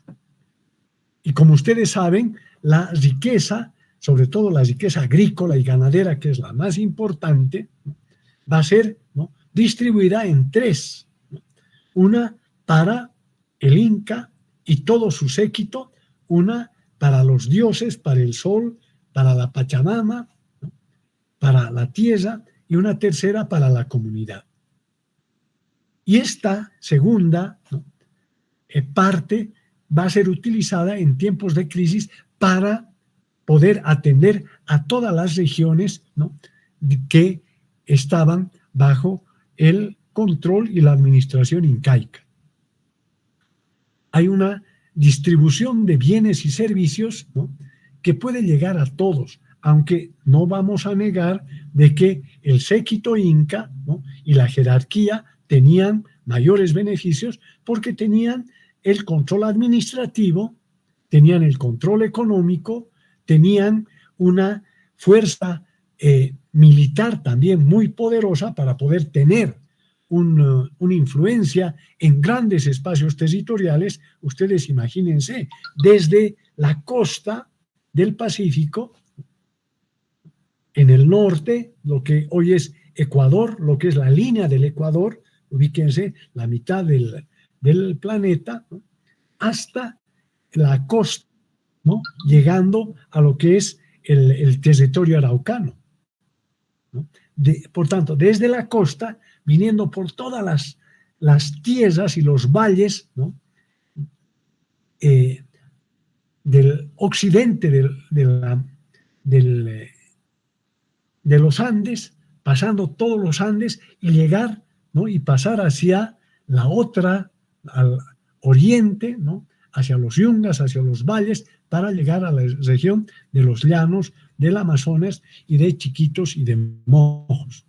Y como ustedes saben, la riqueza, sobre todo la riqueza agrícola y ganadera, que es la más importante, ¿no?, va a ser, ¿no?, distribuida en 3. ¿no? Una para el Inca y todo su séquito, una para los dioses, para el sol, para la Pachamama, ¿no?, para la tierra, y una tercera para la comunidad. Y esta segunda, ¿no?, parte va a ser utilizada en tiempos de crisis para poder atender a todas las regiones, ¿no?, que estaban bajo el control y la administración incaica. Hay una distribución de bienes y servicios, ¿no?, que puede llegar a todos, aunque no vamos a negar de que el séquito inca, ¿no?, y la jerarquía tenían mayores beneficios porque tenían el control administrativo, tenían el control económico, tenían una fuerza militar también muy poderosa para poder tener una influencia en grandes espacios territoriales. Ustedes imagínense, desde la costa del Pacífico, en el norte, lo que hoy es Ecuador, lo que es la línea del Ecuador, ubíquense, la mitad del planeta, ¿no?, hasta la costa, ¿no?, llegando a lo que es el territorio araucano, ¿no? Por tanto, desde la costa, viniendo por todas las tierras y los valles, ¿no?, del occidente de los Andes, pasando todos los Andes y llegar, ¿no?, y pasar hacia la otra, al oriente, ¿no?, hacia los yungas, hacia los valles, para llegar a la región de los llanos, del Amazonas y de Chiquitos y de Mojos.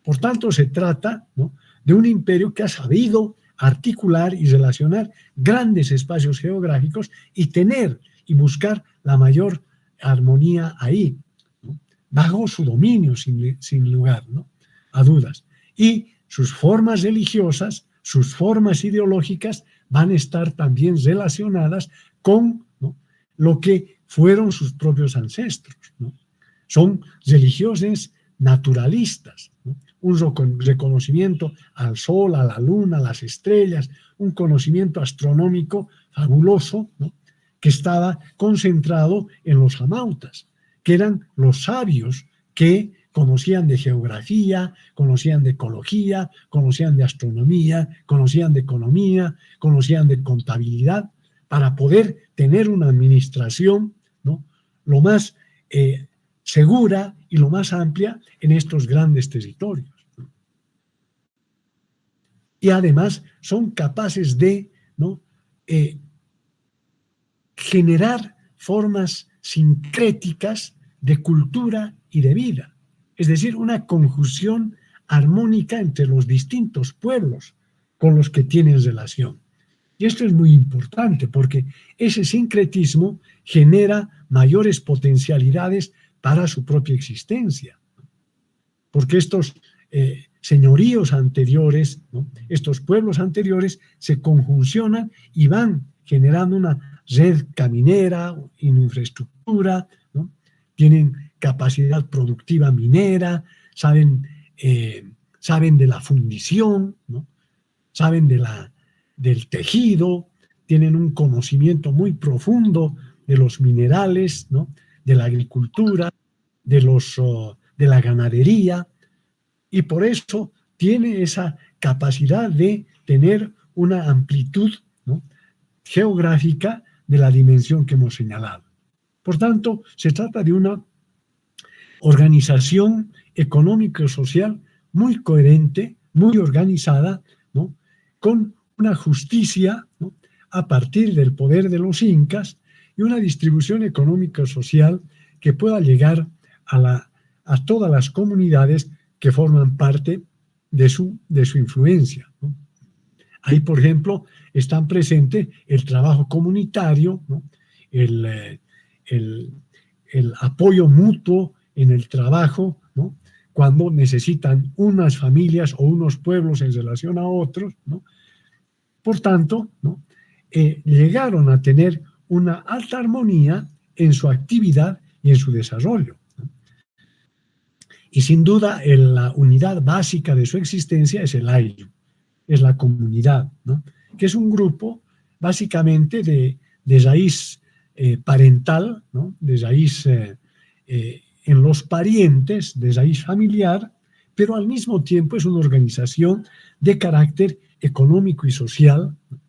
Por tanto, se trata, ¿no?, de un imperio que ha sabido articular y relacionar grandes espacios geográficos y tener y buscar la mayor armonía ahí, ¿no?, bajo su dominio, sin lugar, ¿no?, a dudas. Y sus formas religiosas, sus formas ideológicas van a estar también relacionadas con, ¿no?, lo que fueron sus propios ancestros, ¿no? Son religiones naturalistas, ¿no?, un reconocimiento al sol, a la luna, a las estrellas, un conocimiento astronómico fabuloso, ¿no?, que estaba concentrado en los amautas, que eran los sabios que conocían de geografía, conocían de ecología, conocían de astronomía, conocían de economía, conocían de contabilidad, para poder tener una administración, ¿no?, lo más segura y lo más amplia en estos grandes territorios. Y además son capaces de, ¿no?, generar formas sincréticas de cultura y de vida, es decir, una conjunción armónica entre los distintos pueblos con los que tienen relación. Y esto es muy importante porque ese sincretismo genera mayores potencialidades para su propia existencia, porque estos señoríos anteriores, ¿no?, estos pueblos anteriores se conjuncionan y van generando una red caminera, una infraestructura, ¿no?, tienen capacidad productiva minera, saben de la fundición, ¿no?, saben del tejido, tienen un conocimiento muy profundo de los minerales, ¿no?, de la agricultura, de la ganadería, y por eso tiene esa capacidad de tener una amplitud, ¿no?, geográfica de la dimensión que hemos señalado. Por tanto, se trata de una organización económico-social muy coherente, muy organizada, ¿no?, con una justicia, ¿no?, a partir del poder de los incas y una distribución económico-social que pueda llegar a todas las comunidades que forman parte de su influencia, ¿no? Ahí, por ejemplo, están presentes el trabajo comunitario, ¿no?, el apoyo mutuo en el trabajo, ¿no?, cuando necesitan unas familias o unos pueblos en relación a otros, ¿no? Por tanto, ¿no?, llegaron a tener una alta armonía en su actividad y en su desarrollo, ¿no? Y sin duda, la unidad básica de su existencia es el ayllu, es la comunidad, ¿no?, que es un grupo básicamente de raíz parental, ¿no?, de raíz en los parientes, de raíz familiar, pero al mismo tiempo es una organización de carácter económico y social, ¿no?,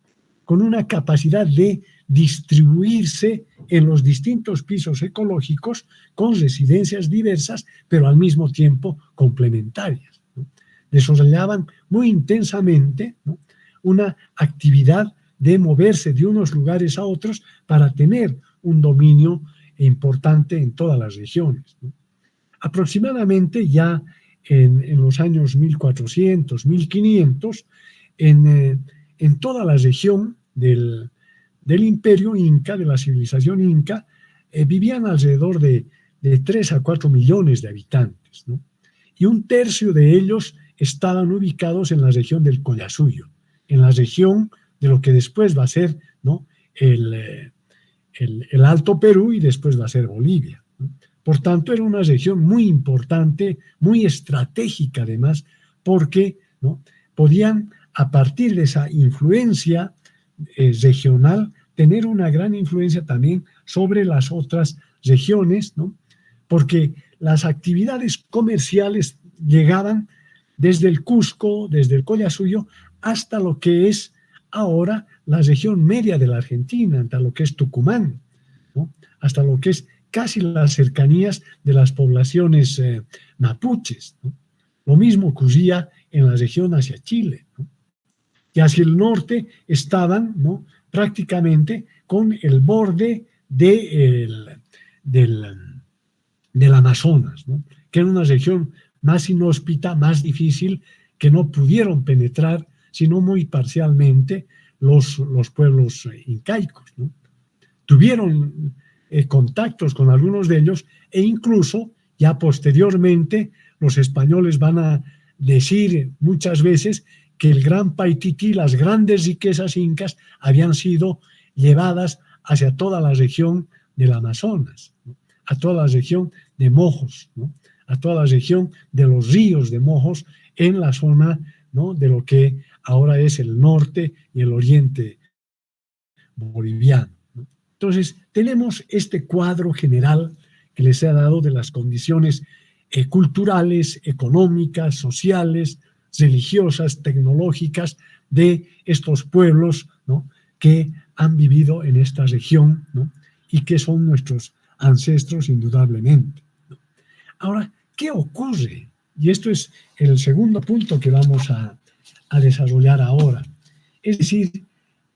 con una capacidad de distribuirse en los distintos pisos ecológicos con residencias diversas, pero al mismo tiempo complementarias, ¿no? Desarrollaban muy intensamente, ¿no?, una actividad de moverse de unos lugares a otros para tener un dominio importante en todas las regiones, ¿no? Aproximadamente ya en los años 1400, 1500, en toda la región del imperio inca, de la civilización inca, vivían alrededor de 3 a 4 millones de habitantes, ¿no? Y un tercio de ellos estaban ubicados en la región del Collasuyo, en la región de lo que después va a ser, ¿no?, el Alto Perú y después va a ser Bolivia, ¿no? Por tanto, era una región muy importante, muy estratégica además, porque, ¿no?, podían, a partir de esa influencia regional, tener una gran influencia también sobre las otras regiones, ¿no?, porque las actividades comerciales llegaban desde el Cusco, desde el Collasuyo, hasta lo que es ahora la región media de la Argentina, hasta lo que es Tucumán, ¿no?, hasta lo que es casi las cercanías de las poblaciones mapuches, ¿no? Lo mismo ocurría en la región hacia Chile, ¿no? Y hacia el norte estaban, ¿no?, prácticamente con el borde del Amazonas, ¿no?, que era una región más inhóspita, más difícil, que no pudieron penetrar, sino muy parcialmente, los pueblos incaicos, ¿no? Tuvieron contactos con algunos de ellos, e incluso ya posteriormente los españoles van a decir muchas veces que el gran Paititi, las grandes riquezas incas, habían sido llevadas hacia toda la región del Amazonas, ¿no?, a toda la región de Mojos, ¿no?, a toda la región de los ríos de Mojos, en la zona, ¿no?, de lo que ahora es el norte y el oriente boliviano, ¿no? Entonces, tenemos este cuadro general que les he dado de las condiciones culturales, económicas, sociales, religiosas, tecnológicas de estos pueblos, ¿no?, que han vivido en esta región, ¿no?, y que son nuestros ancestros indudablemente, ¿no? Ahora, ¿qué ocurre? Y esto es el segundo punto que vamos a desarrollar ahora. Es decir,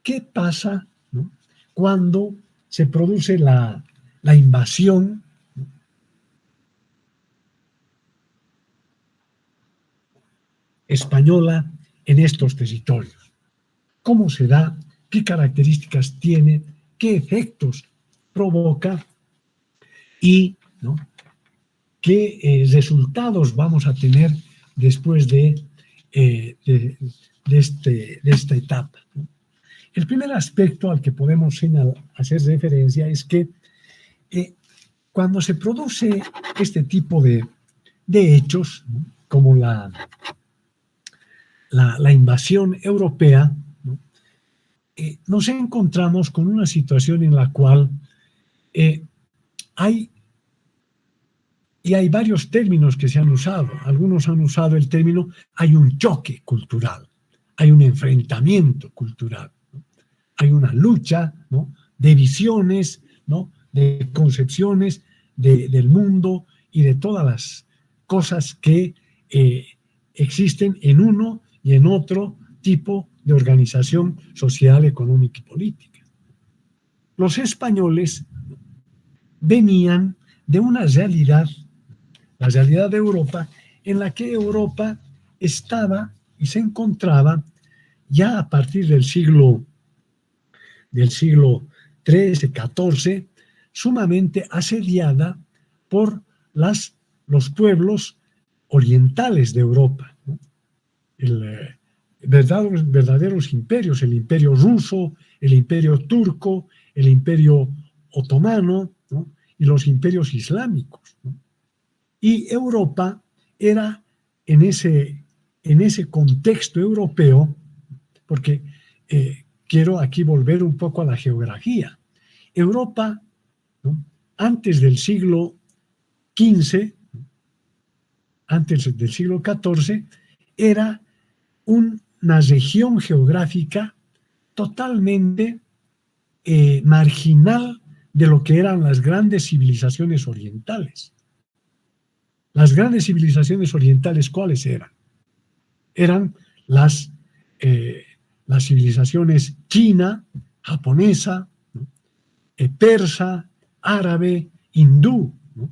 ¿qué pasa, ¿no?, cuando se produce la invasión, ¿no?, española en estos territorios? ¿Cómo se da? ¿Qué características tiene? ¿Qué efectos provoca? Y, ¿no?, ¿qué resultados vamos a tener después de esta etapa, ¿no? El primer aspecto al que podemos hacer referencia es que cuando se produce este tipo de hechos, ¿no?, como la invasión europea, ¿no?, nos encontramos con una situación en la cual hay varios términos que se han usado. Algunos han usado el término hay un choque cultural, hay un enfrentamiento cultural, ¿no?, hay una lucha, ¿no?, de visiones, ¿no?, de concepciones del mundo y de todas las cosas que existen en uno y en otro tipo de organización social, económica y política. Los españoles venían de una realidad, la realidad de Europa, en la que Europa estaba y se encontraba ya a partir del siglo XIII, XIV, sumamente asediada por los pueblos orientales de Europa, ¿no?, verdaderos imperios, el imperio ruso, el imperio turco, el imperio otomano, ¿no?, y los imperios islámicos, ¿no? Y Europa era en ese contexto europeo, porque quiero aquí volver un poco a la geografía. Europa, ¿no?, antes del siglo XV, antes del siglo XIV, era una región geográfica totalmente marginal de lo que eran las grandes civilizaciones orientales. Las grandes civilizaciones orientales, ¿cuáles eran? Eran las civilizaciones china, japonesa, ¿no?, persa, árabe, hindú, ¿no?,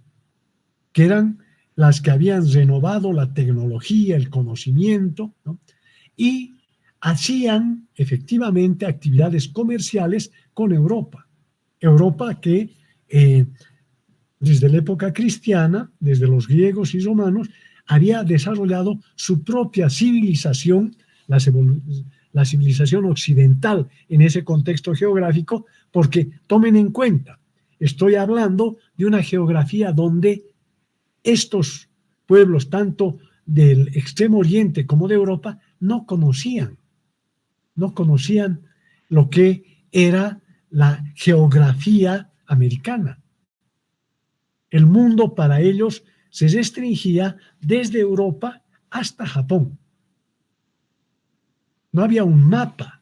que eran las que habían renovado la tecnología, el conocimiento, ¿no?, y hacían efectivamente actividades comerciales con Europa. Europa que desde la época cristiana, desde los griegos y romanos, había desarrollado su propia civilización, la civilización occidental en ese contexto geográfico, porque tomen en cuenta, estoy hablando de una geografía donde estos pueblos, tanto del Extremo Oriente como de Europa, no conocían lo que era la geografía americana. El mundo para ellos se restringía desde Europa hasta Japón. No había un mapa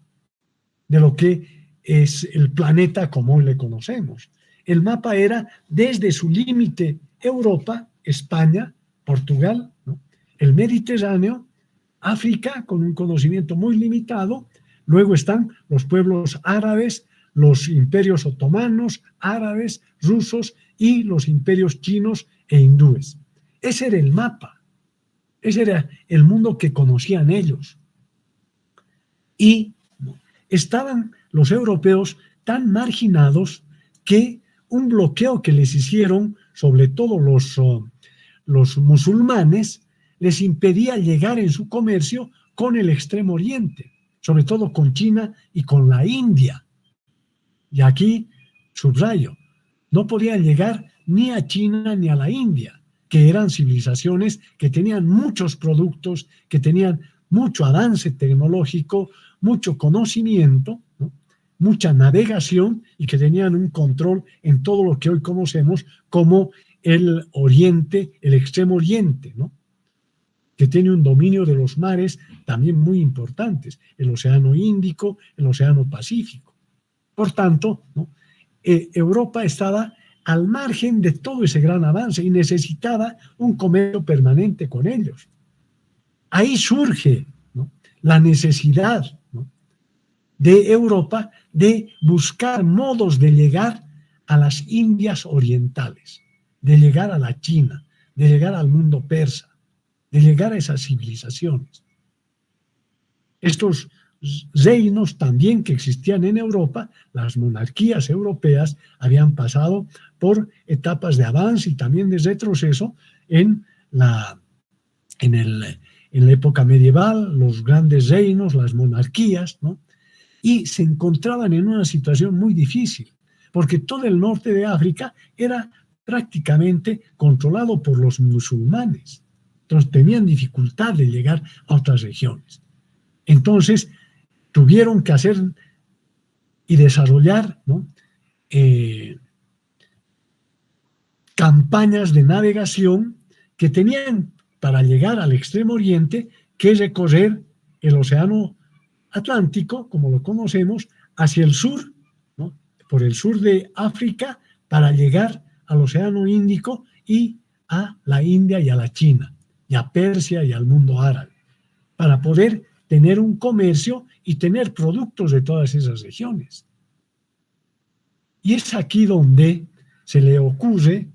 de lo que es el planeta como hoy le conocemos. El mapa era desde su límite Europa, España, Portugal, ¿no?, el Mediterráneo, África con un conocimiento muy limitado. Luego están los pueblos árabes, los imperios otomanos, árabes, rusos y los imperios chinos e hindúes. Ese era el mapa. Ese era el mundo que conocían ellos. Y estaban los europeos tan marginados que un bloqueo que les hicieron, sobre todo los musulmanes, les impedía llegar en su comercio con el Extremo Oriente, sobre todo con China y con la India. Y aquí subrayo, no podían llegar ni a China ni a la India, que eran civilizaciones que tenían muchos productos, que tenían mucho avance tecnológico, mucho conocimiento, ¿no?, mucha navegación, y que tenían un control en todo lo que hoy conocemos como el Oriente, el Extremo Oriente, ¿no?, que tiene un dominio de los mares también muy importantes, el Océano Índico, el Océano Pacífico. Por tanto, ¿no?, Europa estaba al margen de todo ese gran avance y necesitaba un comercio permanente con ellos. Ahí surge, ¿no?, la necesidad, ¿no?, de Europa de buscar modos de llegar a las Indias orientales, de llegar a la China, de llegar al mundo persa, de llegar a esas civilizaciones. Estos reinos también que existían en Europa, las monarquías europeas, habían pasado por etapas de avance y también de retroceso en la época medieval, los grandes reinos, las monarquías, ¿no?, y se encontraban en una situación muy difícil, porque todo el norte de África era prácticamente controlado por los musulmanes. Entonces tenían dificultad de llegar a otras regiones. Entonces tuvieron que hacer y desarrollar, ¿no?, campañas de navegación que tenían para llegar al Extremo Oriente que recorrer el Océano Atlántico, como lo conocemos, hacia el sur, ¿no?, por el sur de África, para llegar al Océano Índico y a la India y a la China, y a Persia y al mundo árabe, para poder tener un comercio y tener productos de todas esas regiones. Y es aquí donde se le ocurre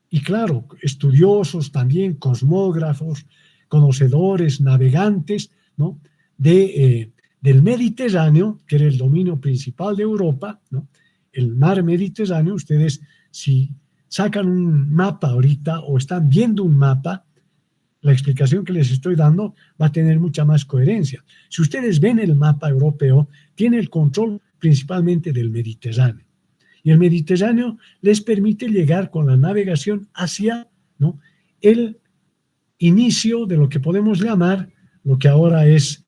y claro, estudiosos también, cosmógrafos, conocedores, navegantes, ¿no?, del Mediterráneo, que era el dominio principal de Europa, ¿no?, el mar Mediterráneo. Ustedes, si sacan un mapa ahorita o están viendo un mapa, la explicación que les estoy dando va a tener mucha más coherencia. Si ustedes ven el mapa europeo, tiene el control principalmente del Mediterráneo. Y el Mediterráneo les permite llegar con la navegación hacia, ¿no?, el inicio de lo que podemos llamar, lo que ahora es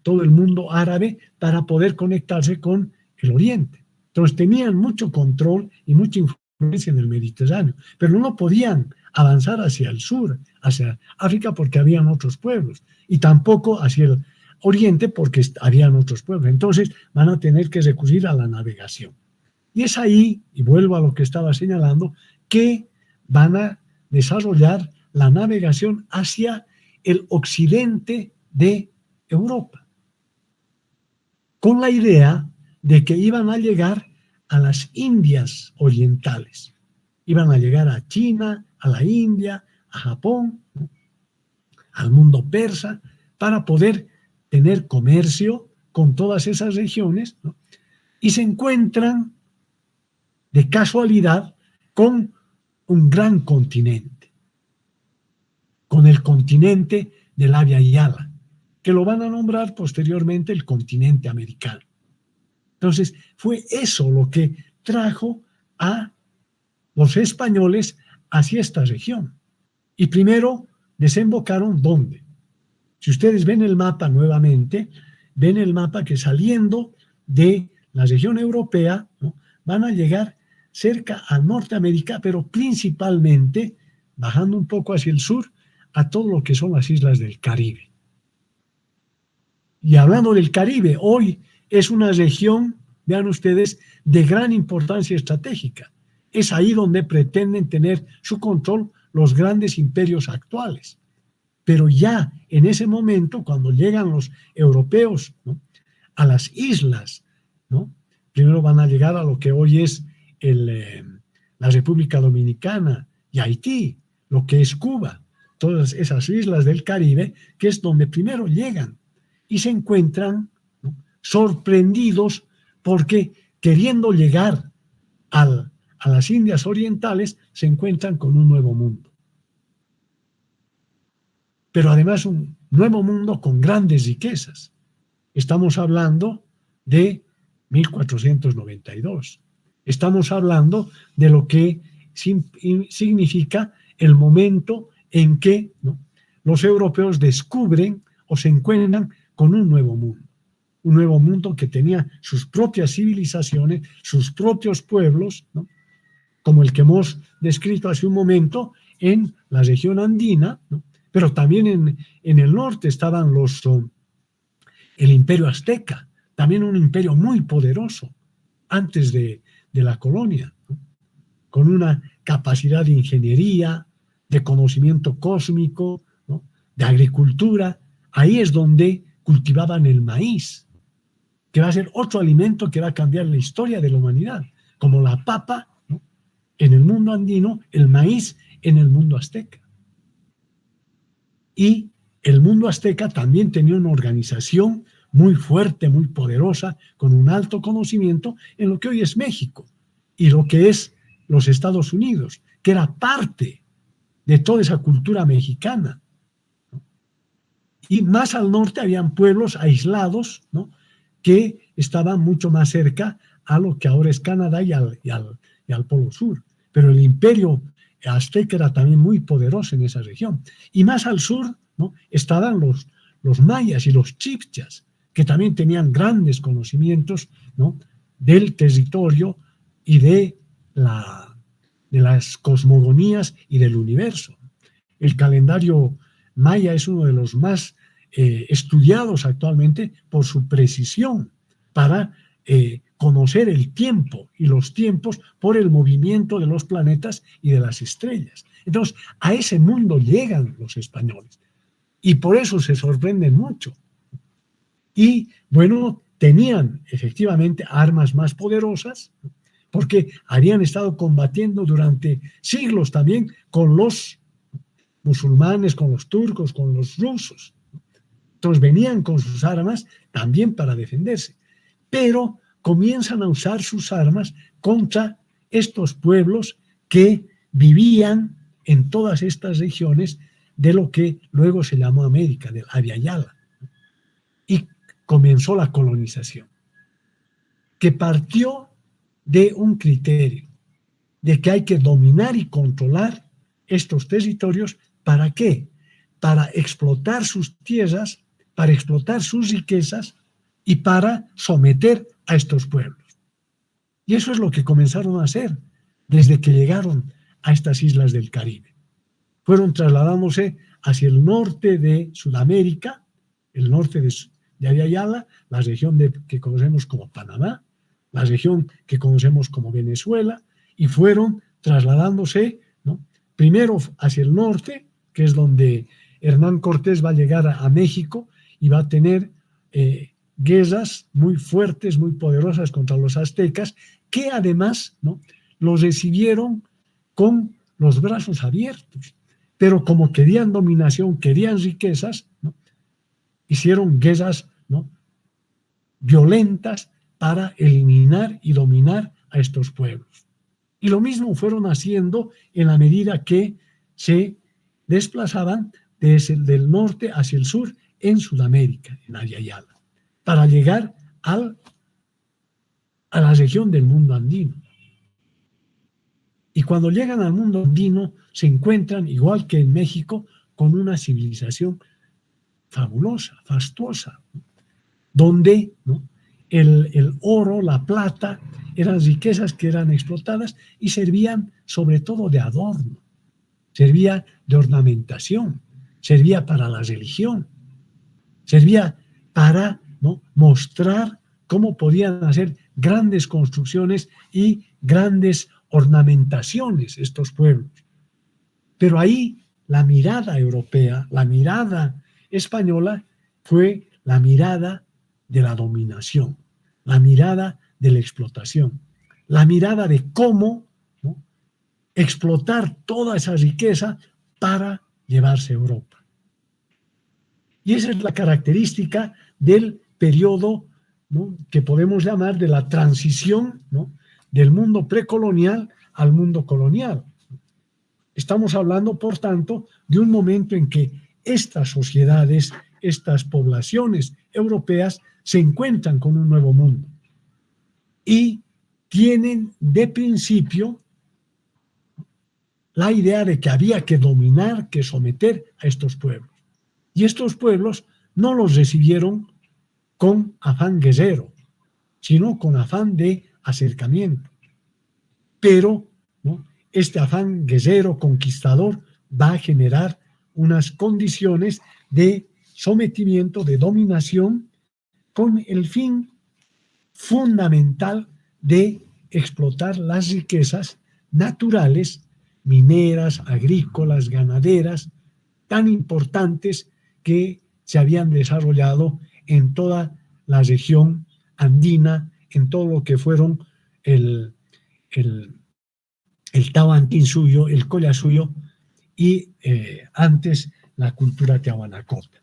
todo el mundo árabe, para poder conectarse con el Oriente. Entonces tenían mucho control y mucha influencia en el Mediterráneo, pero no podían avanzar hacia el sur, hacia África, porque habían otros pueblos, y tampoco hacia el Oriente porque habían otros pueblos. Entonces van a tener que recurrir a la navegación. Y es ahí, y vuelvo a lo que estaba señalando, que van a desarrollar la navegación hacia el occidente de Europa, con la idea de que iban a llegar a las Indias orientales. Iban a llegar a China, a la India, a Japón, ¿no?, al mundo persa, para poder tener comercio con todas esas regiones, ¿no?, y se encuentran de casualidad con un gran continente, con el continente del Abya Yala, que lo van a nombrar posteriormente el continente americano. Entonces, fue eso lo que trajo a los españoles hacia esta región. Y primero desembocaron ¿dónde? Si ustedes ven el mapa nuevamente, ven el mapa que saliendo de la región europea, ¿no?, van a llegar cerca a Norteamérica, pero principalmente, bajando un poco hacia el sur, a todo lo que son las islas del Caribe. Y hablando del Caribe, hoy es una región, vean ustedes, de gran importancia estratégica. Es ahí donde pretenden tener su control los grandes imperios actuales. Pero ya en ese momento, cuando llegan los europeos, ¿no?, a las islas, ¿no?, primero van a llegar a lo que hoy es la República Dominicana y Haití, lo que es Cuba, todas esas islas del Caribe, que es donde primero llegan y se encuentran, ¿no?, sorprendidos porque queriendo llegar a las Indias Orientales se encuentran con un nuevo mundo. Pero además un nuevo mundo con grandes riquezas. Estamos hablando de 1492. Estamos hablando de lo que significa el momento en que, ¿no?, los europeos descubren o se encuentran con un nuevo mundo que tenía sus propias civilizaciones, sus propios pueblos, ¿no?, como el que hemos descrito hace un momento en la región andina, ¿no?, pero también en el norte estaban el imperio azteca, también un imperio muy poderoso antes de la colonia, ¿no?, con una capacidad de ingeniería, de conocimiento cósmico, ¿no?, de agricultura. Ahí es donde cultivaban el maíz, que va a ser otro alimento que va a cambiar la historia de la humanidad, como la papa, ¿no?, en el mundo andino, el maíz en el mundo azteca. Y el mundo azteca también tenía una organización muy fuerte, muy poderosa, con un alto conocimiento en lo que hoy es México y lo que es los Estados Unidos, que era parte de toda esa cultura mexicana, ¿no? Y más al norte habían pueblos aislados, ¿no?, que estaban mucho más cerca a lo que ahora es Canadá y al Polo Sur. Pero el imperio azteca era también muy poderoso en esa región. Y más al sur, ¿no?, estaban los mayas y los chibchas, que también tenían grandes conocimientos, ¿no?, del territorio y de las cosmogonías y del universo. El calendario maya es uno de los más estudiados actualmente por su precisión para conocer el tiempo y los tiempos por el movimiento de los planetas y de las estrellas. Entonces, a ese mundo llegan los españoles y por eso se sorprenden mucho. Y bueno, tenían efectivamente armas más poderosas, porque habían estado combatiendo durante siglos también con los musulmanes, con los turcos, con los rusos. Entonces venían con sus armas también para defenderse, pero comienzan a usar sus armas contra estos pueblos que vivían en todas estas regiones de lo que luego se llamó América, del Abya Yala. Y comenzó la colonización, que partió de un criterio, de que hay que dominar y controlar estos territorios. ¿Para qué? Para explotar sus tierras, para explotar sus riquezas y para someter a estos pueblos. Y eso es lo que comenzaron a hacer desde que llegaron a estas islas del Caribe. Fueron trasladándose hacia el norte de Sudamérica, el norte de Abya Yala, la región que conocemos como Panamá, la región que conocemos como Venezuela, y fueron trasladándose, ¿no?, primero hacia el norte, que es donde Hernán Cortés va a llegar a México y va a tener guerras muy fuertes, muy poderosas contra los aztecas, que además, ¿no?, los recibieron con los brazos abiertos. Pero como querían dominación, querían riquezas, ¿no?, hicieron guerras, ¿no?, violentas para eliminar y dominar a estos pueblos. Y lo mismo fueron haciendo en la medida que se desplazaban desde el norte hacia el sur en Sudamérica, en Abya Yala, para llegar a la región del mundo andino. Y cuando llegan al mundo andino, se encuentran, igual que en México, con una civilización fabulosa, fastuosa, donde, ¿no?, el oro, la plata, eran riquezas que eran explotadas y servían sobre todo de adorno, servía de ornamentación, servía para la religión, servía para, ¿no?, mostrar cómo podían hacer grandes construcciones y grandes ornamentaciones estos pueblos. Pero ahí la mirada europea, la mirada española, fue la mirada de la dominación, la mirada de la explotación, la mirada de cómo, ¿no?, explotar toda esa riqueza para llevarse a Europa. Y esa es la característica del periodo, ¿no?, que podemos llamar de la transición, ¿no?, del mundo precolonial al mundo colonial. Estamos hablando, por tanto, de un momento en que estas sociedades, estas poblaciones europeas se encuentran con un nuevo mundo y tienen de principio la idea de que había que dominar, que someter a estos pueblos. Y estos pueblos no los recibieron con afán guerrero, sino con afán de acercamiento. Pero, ¿no?, este afán guerrero conquistador va a generar unas condiciones de sometimiento, de dominación, con el fin fundamental de explotar las riquezas naturales, mineras, agrícolas, ganaderas, tan importantes que se habían desarrollado en toda la región andina, en todo lo que fueron el Tahuantinsuyo, el Collasuyo y antes la cultura tiahuanacota.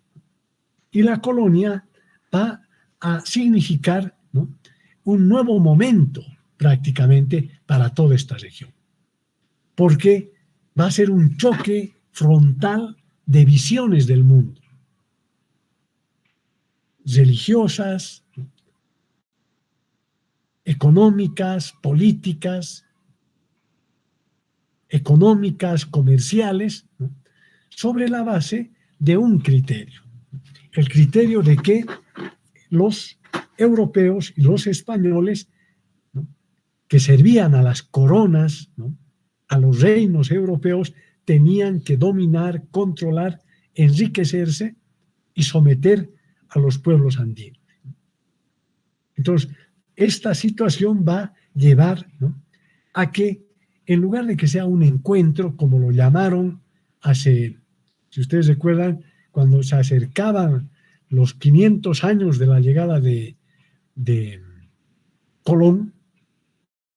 Y la colonia va a significar, ¿no?, un nuevo momento prácticamente para toda esta región, porque va a ser un choque frontal de visiones del mundo, religiosas, económicas, políticas, comerciales, ¿no?, sobre la base de un criterio, el criterio de que los europeos y los españoles, ¿no?, que servían a las coronas, ¿no?, a los reinos europeos, tenían que dominar, controlar, enriquecerse y someter a los pueblos andinos. Entonces, esta situación va a llevar, ¿no?, a que, en lugar de que sea un encuentro, como lo llamaron hace, si ustedes recuerdan, cuando se acercaban los 500 años de la llegada de Colón,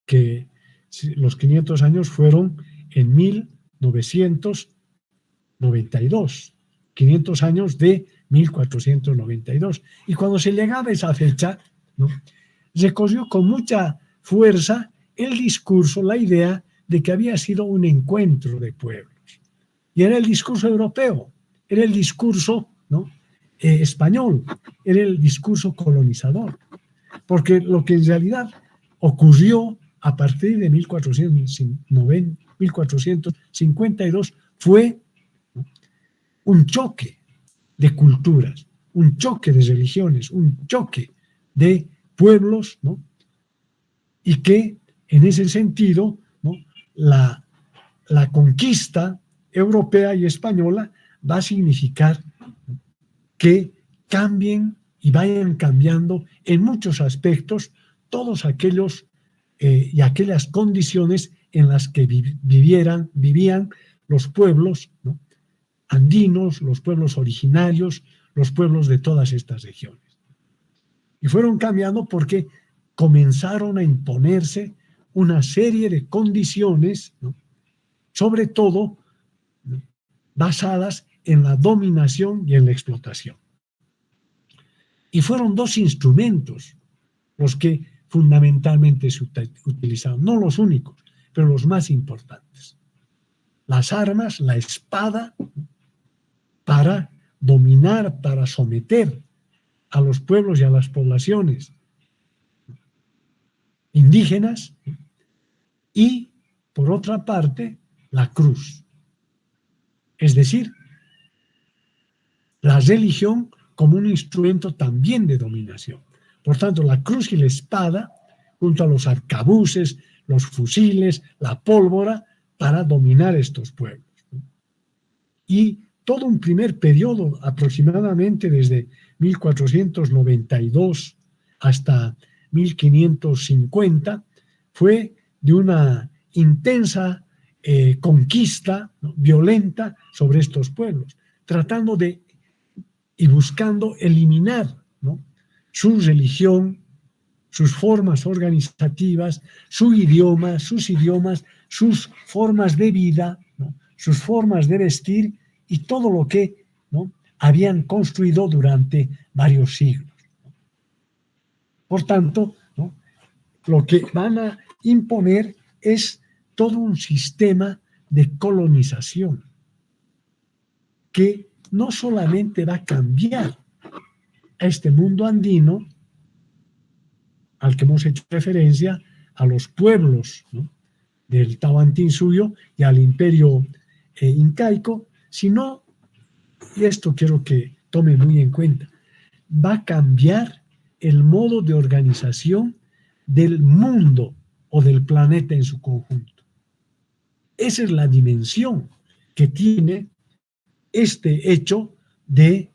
que los 500 años fueron en 1992, 500 años de 1492. Y cuando se llegaba a esa fecha, ¿no?, recorrió con mucha fuerza el discurso, la idea de que había sido un encuentro de pueblos. Y era el discurso europeo, era el discurso, ¿no?, español, era el discurso colonizador. Porque lo que en realidad ocurrió a partir de 1452 fue, ¿no?, un choque de culturas, un choque de religiones, un choque de pueblos, ¿no?, y que en ese sentido, ¿no?, la conquista europea y española va a significar que cambien y vayan cambiando en muchos aspectos todos aquellos y aquellas condiciones en las que vivían los pueblos, ¿no?, andinos, los pueblos originarios, los pueblos de todas estas regiones. Y fueron cambiando porque comenzaron a imponerse una serie de condiciones, ¿no?, sobre todo, ¿no?, basadas en la dominación y en la explotación. Y fueron dos instrumentos los que fundamentalmente se utilizaron, no los únicos, pero los más importantes. Las armas, la espada, para dominar, para someter a los pueblos y a las poblaciones indígenas, y por otra parte, la cruz. Es decir, la religión como un instrumento también de dominación. Por tanto, la cruz y la espada, junto a los arcabuces, los fusiles, la pólvora, para dominar estos pueblos. Y todo un primer periodo, aproximadamente desde 1492 hasta 1550, fue de una intensa conquista, ¿no?, violenta sobre estos pueblos, tratando de y buscando eliminar, ¿no?, su religión, sus formas organizativas, sus idiomas, sus formas de vida, ¿no?, sus formas de vestir y todo lo que, ¿no?, habían construido durante varios siglos. Por tanto, ¿no?, lo que van a imponer es todo un sistema de colonización que no solamente va a cambiar a este mundo andino al que hemos hecho referencia, a los pueblos, ¿no?, del Tahuantinsuyo y al imperio incaico, sino, y esto quiero que tome muy en cuenta, va a cambiar el modo de organización del mundo o del planeta en su conjunto. Esa es la dimensión que tiene este hecho de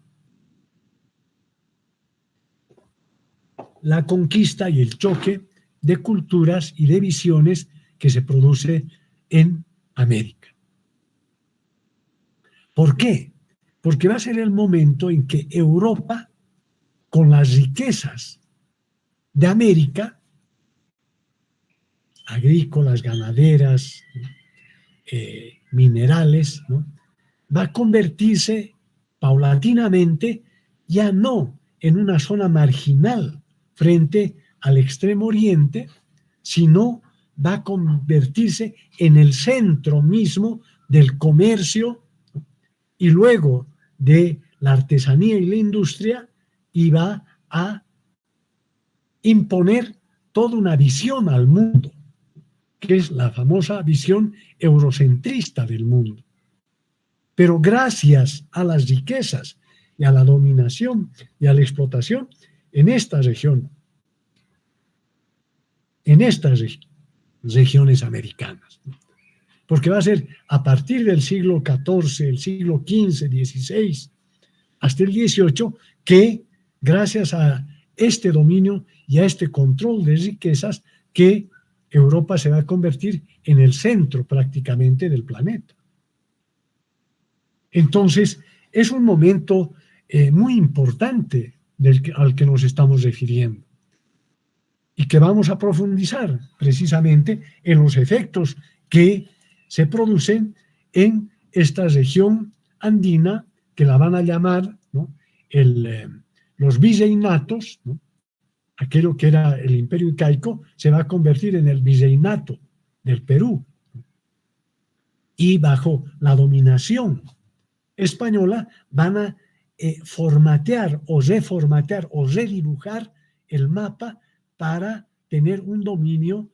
la conquista y el choque de culturas y de visiones que se produce en América. ¿Por qué? Porque va a ser el momento en que Europa, con las riquezas de América, agrícolas, ganaderas, minerales, ¿no?, va a convertirse paulatinamente ya no en una zona marginal frente al Extremo Oriente, sino va a convertirse en el centro mismo del comercio y luego de la artesanía y la industria, y va a imponer toda una visión al mundo, que es la famosa visión eurocentrista del mundo. Pero gracias a las riquezas y a la dominación y a la explotación en esta región, en estas regiones americanas. Porque va a ser a partir del siglo XIV, el siglo XV, XVI, hasta el XVIII, que gracias a este dominio y a este control de riquezas, que Europa se va a convertir en el centro prácticamente del planeta. Entonces, es un momento muy importante al que nos estamos refiriendo y que vamos a profundizar precisamente en los efectos que se producen en esta región andina, que la van a llamar, ¿no?, los virreinatos, ¿no?, aquello que era el imperio incaico se va a convertir en el virreinato del Perú, y bajo la dominación española van a formatear o reformatear o redibujar el mapa para tener un dominio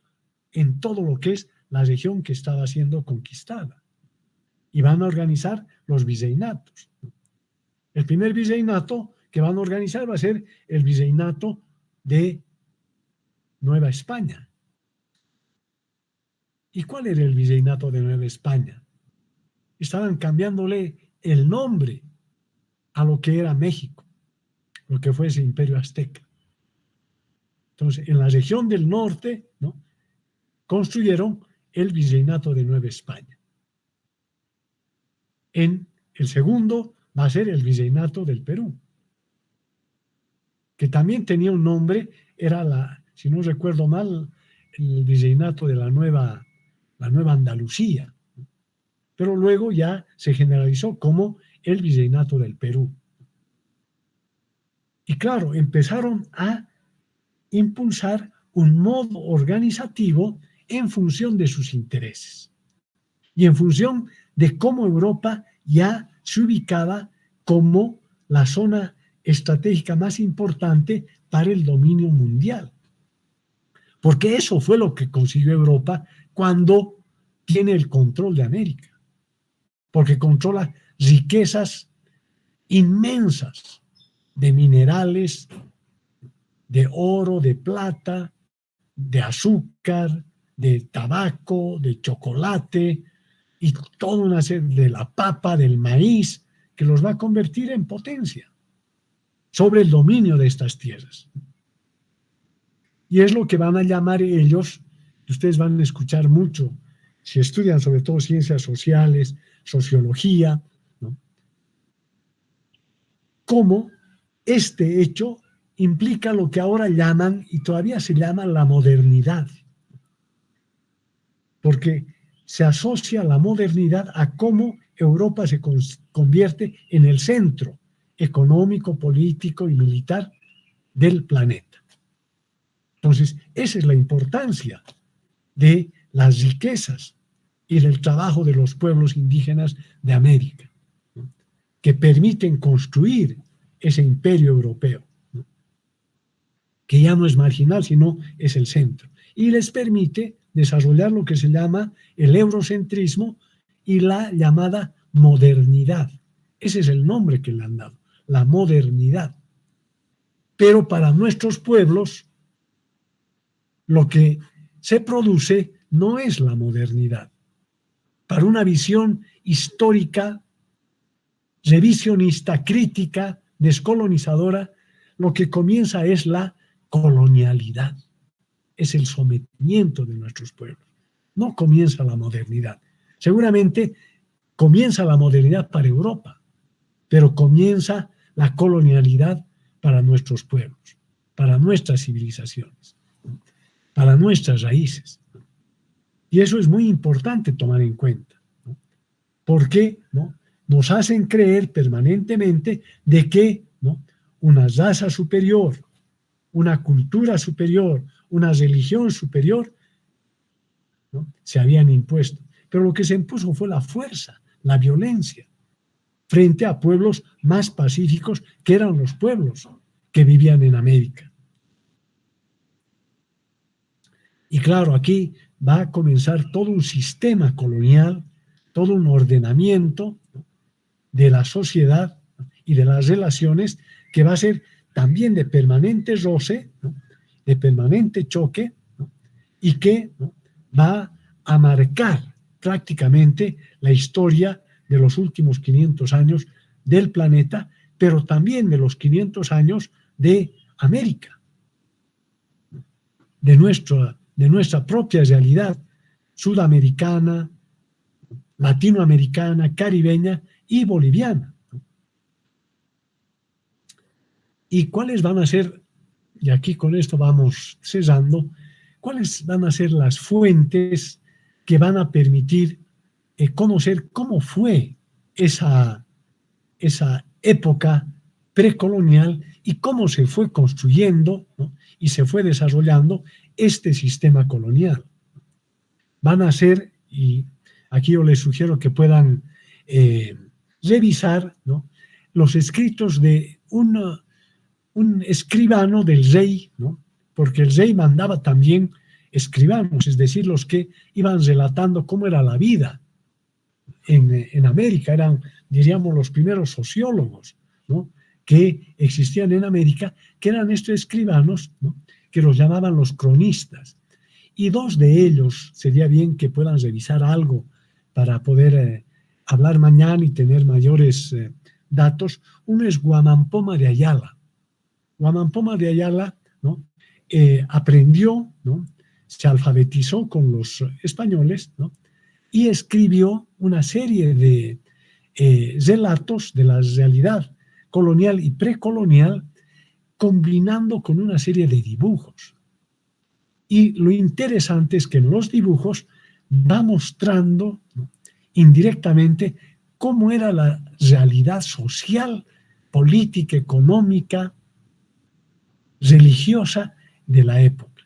en todo lo que es la región que estaba siendo conquistada. Y van a organizar los virreinatos. El primer virreinato que van a organizar va a ser el virreinato de Nueva España. ¿Y cuál era el virreinato de Nueva España? Estaban cambiándole el nombre a lo que era México, lo que fue ese imperio azteca. Entonces, en la región del norte, ¿no?, construyeron el virreinato de Nueva España. En el segundo va a ser el virreinato del Perú, que también tenía un nombre, era si no recuerdo mal, el virreinato de la nueva Andalucía, pero luego ya se generalizó como el virreinato del Perú. Y claro, empezaron a impulsar un modo organizativo en función de sus intereses y en función de cómo Europa ya se ubicaba como la zona estratégica más importante para el dominio mundial. Porque eso fue lo que consiguió Europa cuando tiene el control de América, porque controla riquezas inmensas de minerales, de oro, de plata, de azúcar, de tabaco, de chocolate y toda una serie de la papa, del maíz, que los va a convertir en potencia sobre el dominio de estas tierras. Y es lo que van a llamar ellos, ustedes van a escuchar mucho, si estudian sobre todo ciencias sociales, sociología, ¿no? Cómo este hecho implica lo que ahora llaman, y todavía se llama, la modernidad. Porque se asocia la modernidad a cómo Europa se convierte en el centro económico, político y militar del planeta. Entonces, esa es la importancia de las riquezas y del trabajo de los pueblos indígenas de América, ¿no? Que permiten construir ese imperio europeo, ¿no? Que ya no es marginal, sino es el centro. Y les permite desarrollar lo que se llama el eurocentrismo y la llamada modernidad. Ese es el nombre que le han dado, la modernidad. Pero para nuestros pueblos, lo que se produce no es la modernidad. Para una visión histórica, revisionista, crítica, descolonizadora, lo que comienza es la colonialidad. Es el sometimiento de nuestros pueblos. No comienza la modernidad. Seguramente comienza la modernidad para Europa, pero comienza la colonialidad para nuestros pueblos, para nuestras civilizaciones, para nuestras raíces. Y eso es muy importante tomar en cuenta, ¿no? Porque, ¿no?, nos hacen creer permanentemente de que, ¿no?, una raza superior, una cultura superior, una religión superior, ¿no?, se habían impuesto. Pero lo que se impuso fue la fuerza, la violencia, frente a pueblos más pacíficos que eran los pueblos que vivían en América. Y claro, aquí va a comenzar todo un sistema colonial, todo un ordenamiento, ¿no?, de la sociedad y de las relaciones, que va a ser también de permanente roce, ¿no?, de permanente choque, ¿no?, y que, ¿no?, va a marcar prácticamente la historia de los últimos 500 años del planeta, pero también de los 500 años de América, de nuestra propia realidad sudamericana, latinoamericana, caribeña y boliviana. ¿Y cuáles van a ser, y aquí con esto vamos cesando, cuáles van a ser las fuentes que van a permitir conocer cómo fue esa época precolonial y cómo se fue construyendo, ¿no?, y se fue desarrollando este sistema colonial? Van a ser, y aquí yo les sugiero que puedan revisar, ¿no?, los escritos de un escribano del rey, ¿no?, porque el rey mandaba también escribanos, es decir, los que iban relatando cómo era la vida en América. Eran, diríamos, los primeros sociólogos, ¿no?, que existían en América, que eran estos escribanos, ¿no?, que los llamaban los cronistas. Y dos de ellos, sería bien que puedan revisar algo para poder hablar mañana y tener mayores datos. Uno es Guamampoma de Ayala. Guamampoma de Ayala, ¿no?, aprendió, ¿no?, se alfabetizó con los españoles, ¿no?, y escribió una serie de relatos de la realidad colonial y precolonial, combinando con una serie de dibujos. Y lo interesante es que en los dibujos va mostrando, ¿no?, indirectamente cómo era la realidad social, política, económica, religiosa de la época.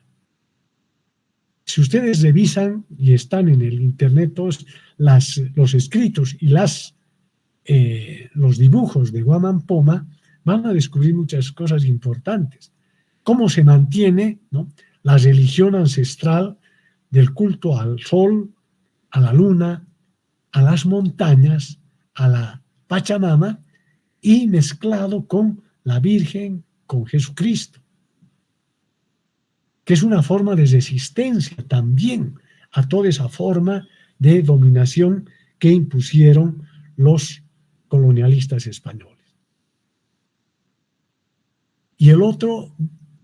Si ustedes revisan, y están en el internet todos los escritos y los dibujos de Guamampoma, van a descubrir muchas cosas importantes. Cómo se mantiene, ¿no?, la religión ancestral del culto al sol, a la luna, a las montañas, a la Pachamama y mezclado con la Virgen, con Jesucristo, que es una forma de resistencia también a toda esa forma de dominación que impusieron los colonialistas españoles. Y el otro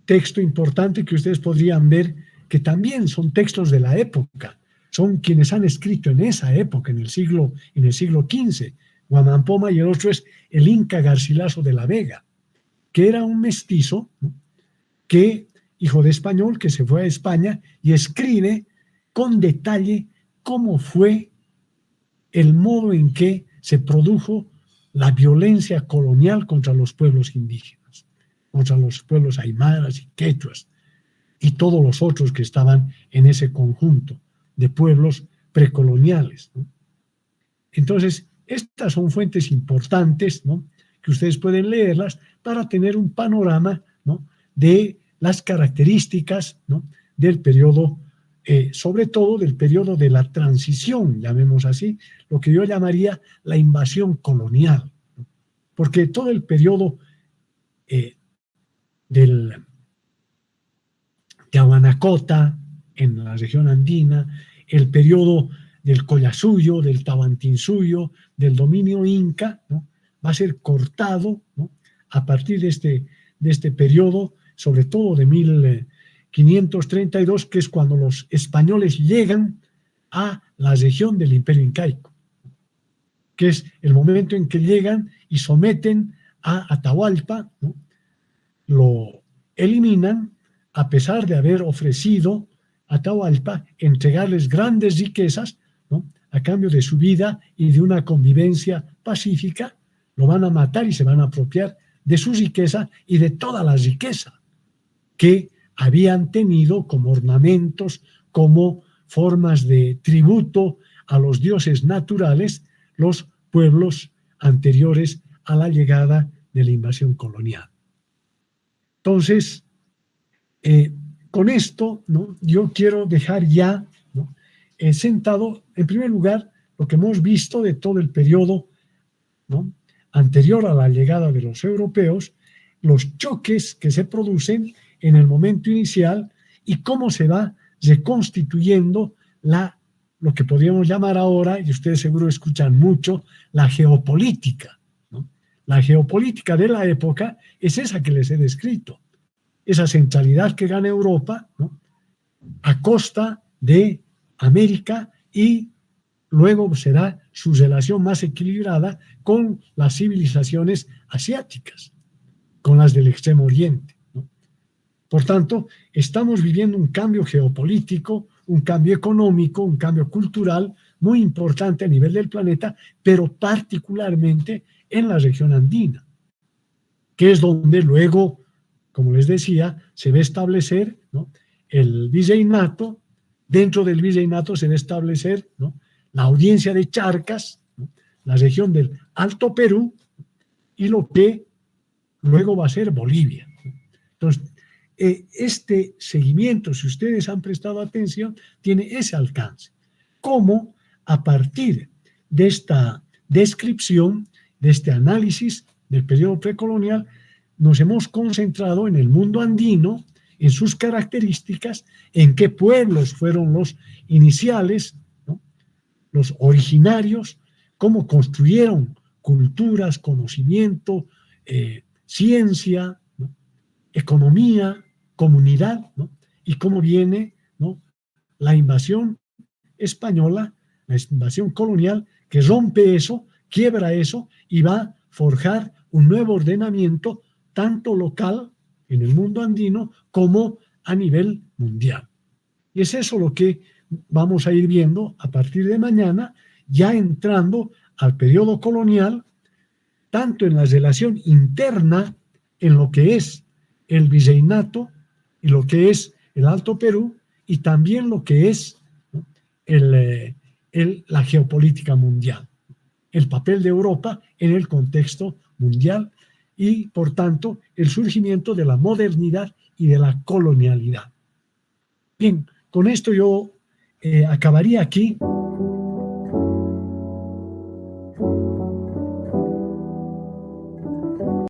texto importante que ustedes podrían ver, que también son textos de la época, son quienes han escrito en esa época, en el siglo XV, Guamampoma, y el otro es el Inca Garcilaso de la Vega, que era un mestizo, ¿no?, que, hijo de español, que se fue a España y escribe con detalle cómo fue el modo en que se produjo la violencia colonial contra los pueblos indígenas, contra los pueblos aymaras y quechuas y todos los otros que estaban en ese conjunto de pueblos precoloniales, ¿no? Entonces, estas son fuentes importantes, ¿no?, que ustedes pueden leerlas para tener un panorama, ¿no?, de las características, ¿no?, del periodo, sobre todo del periodo de la transición, llamemos así, lo que yo llamaría la invasión colonial, ¿no?, porque todo el periodo de Ahuanacota, en la región andina, el periodo del Collasuyo, del Tahuantinsuyo, del dominio inca, ¿no?, va a ser cortado, ¿no?, a partir de este periodo, sobre todo de 1532, que es cuando los españoles llegan a la región del Imperio Incaico, que es el momento en que llegan y someten a Atahualpa, ¿no?, lo eliminan, a pesar de haber ofrecido a Atahualpa entregarles grandes riquezas, ¿no?, a cambio de su vida y de una convivencia pacífica. Lo van a matar y se van a apropiar de su riqueza y de toda la riqueza que habían tenido como ornamentos, como formas de tributo a los dioses naturales, los pueblos anteriores a la llegada de la invasión colonial. Entonces, con esto, ¿no?, yo quiero dejar ya, ¿no?, sentado, en primer lugar, lo que hemos visto de todo el periodo, ¿no?, anterior a la llegada de los europeos, los choques que se producen en el momento inicial y cómo se va reconstituyendo lo que podríamos llamar ahora, y ustedes seguro escuchan mucho, la geopolítica, ¿no? La geopolítica de la época es esa que les he descrito, esa centralidad que gana Europa, ¿no?, a costa de América, y luego será su relación más equilibrada con las civilizaciones asiáticas, con las del Extremo Oriente, ¿no? Por tanto, estamos viviendo un cambio geopolítico, un cambio económico, un cambio cultural muy importante a nivel del planeta, pero particularmente en la región andina, que es donde luego, como les decía, se va a establecer, ¿no?, el virreinato. Dentro del virreinato se va a establecer, ¿no?, la audiencia de Charcas, ¿no?, la región del Alto Perú, y lo que luego va a ser Bolivia. Entonces, este seguimiento, si ustedes han prestado atención, tiene ese alcance. Cómo a partir de esta descripción, de este análisis del periodo precolonial, nos hemos concentrado en el mundo andino, en sus características, en qué pueblos fueron los iniciales, ¿no?, los originarios, cómo construyeron culturas, conocimiento, ciencia, ¿no?, economía, comunidad, ¿no?, y cómo viene, ¿no?, la invasión española, la invasión colonial, que rompe eso, quiebra eso y va a forjar un nuevo ordenamiento, tanto local en el mundo andino como a nivel mundial. Y es eso lo que vamos a ir viendo a partir de mañana, ya entrando al periodo colonial, tanto en la relación interna, en lo que es el virreinato y lo que es el Alto Perú, y también lo que es, ¿no?, la geopolítica mundial, el papel de Europa en el contexto mundial y, por tanto, el surgimiento de la modernidad y de la colonialidad. Bien, con esto yo acabaría aquí.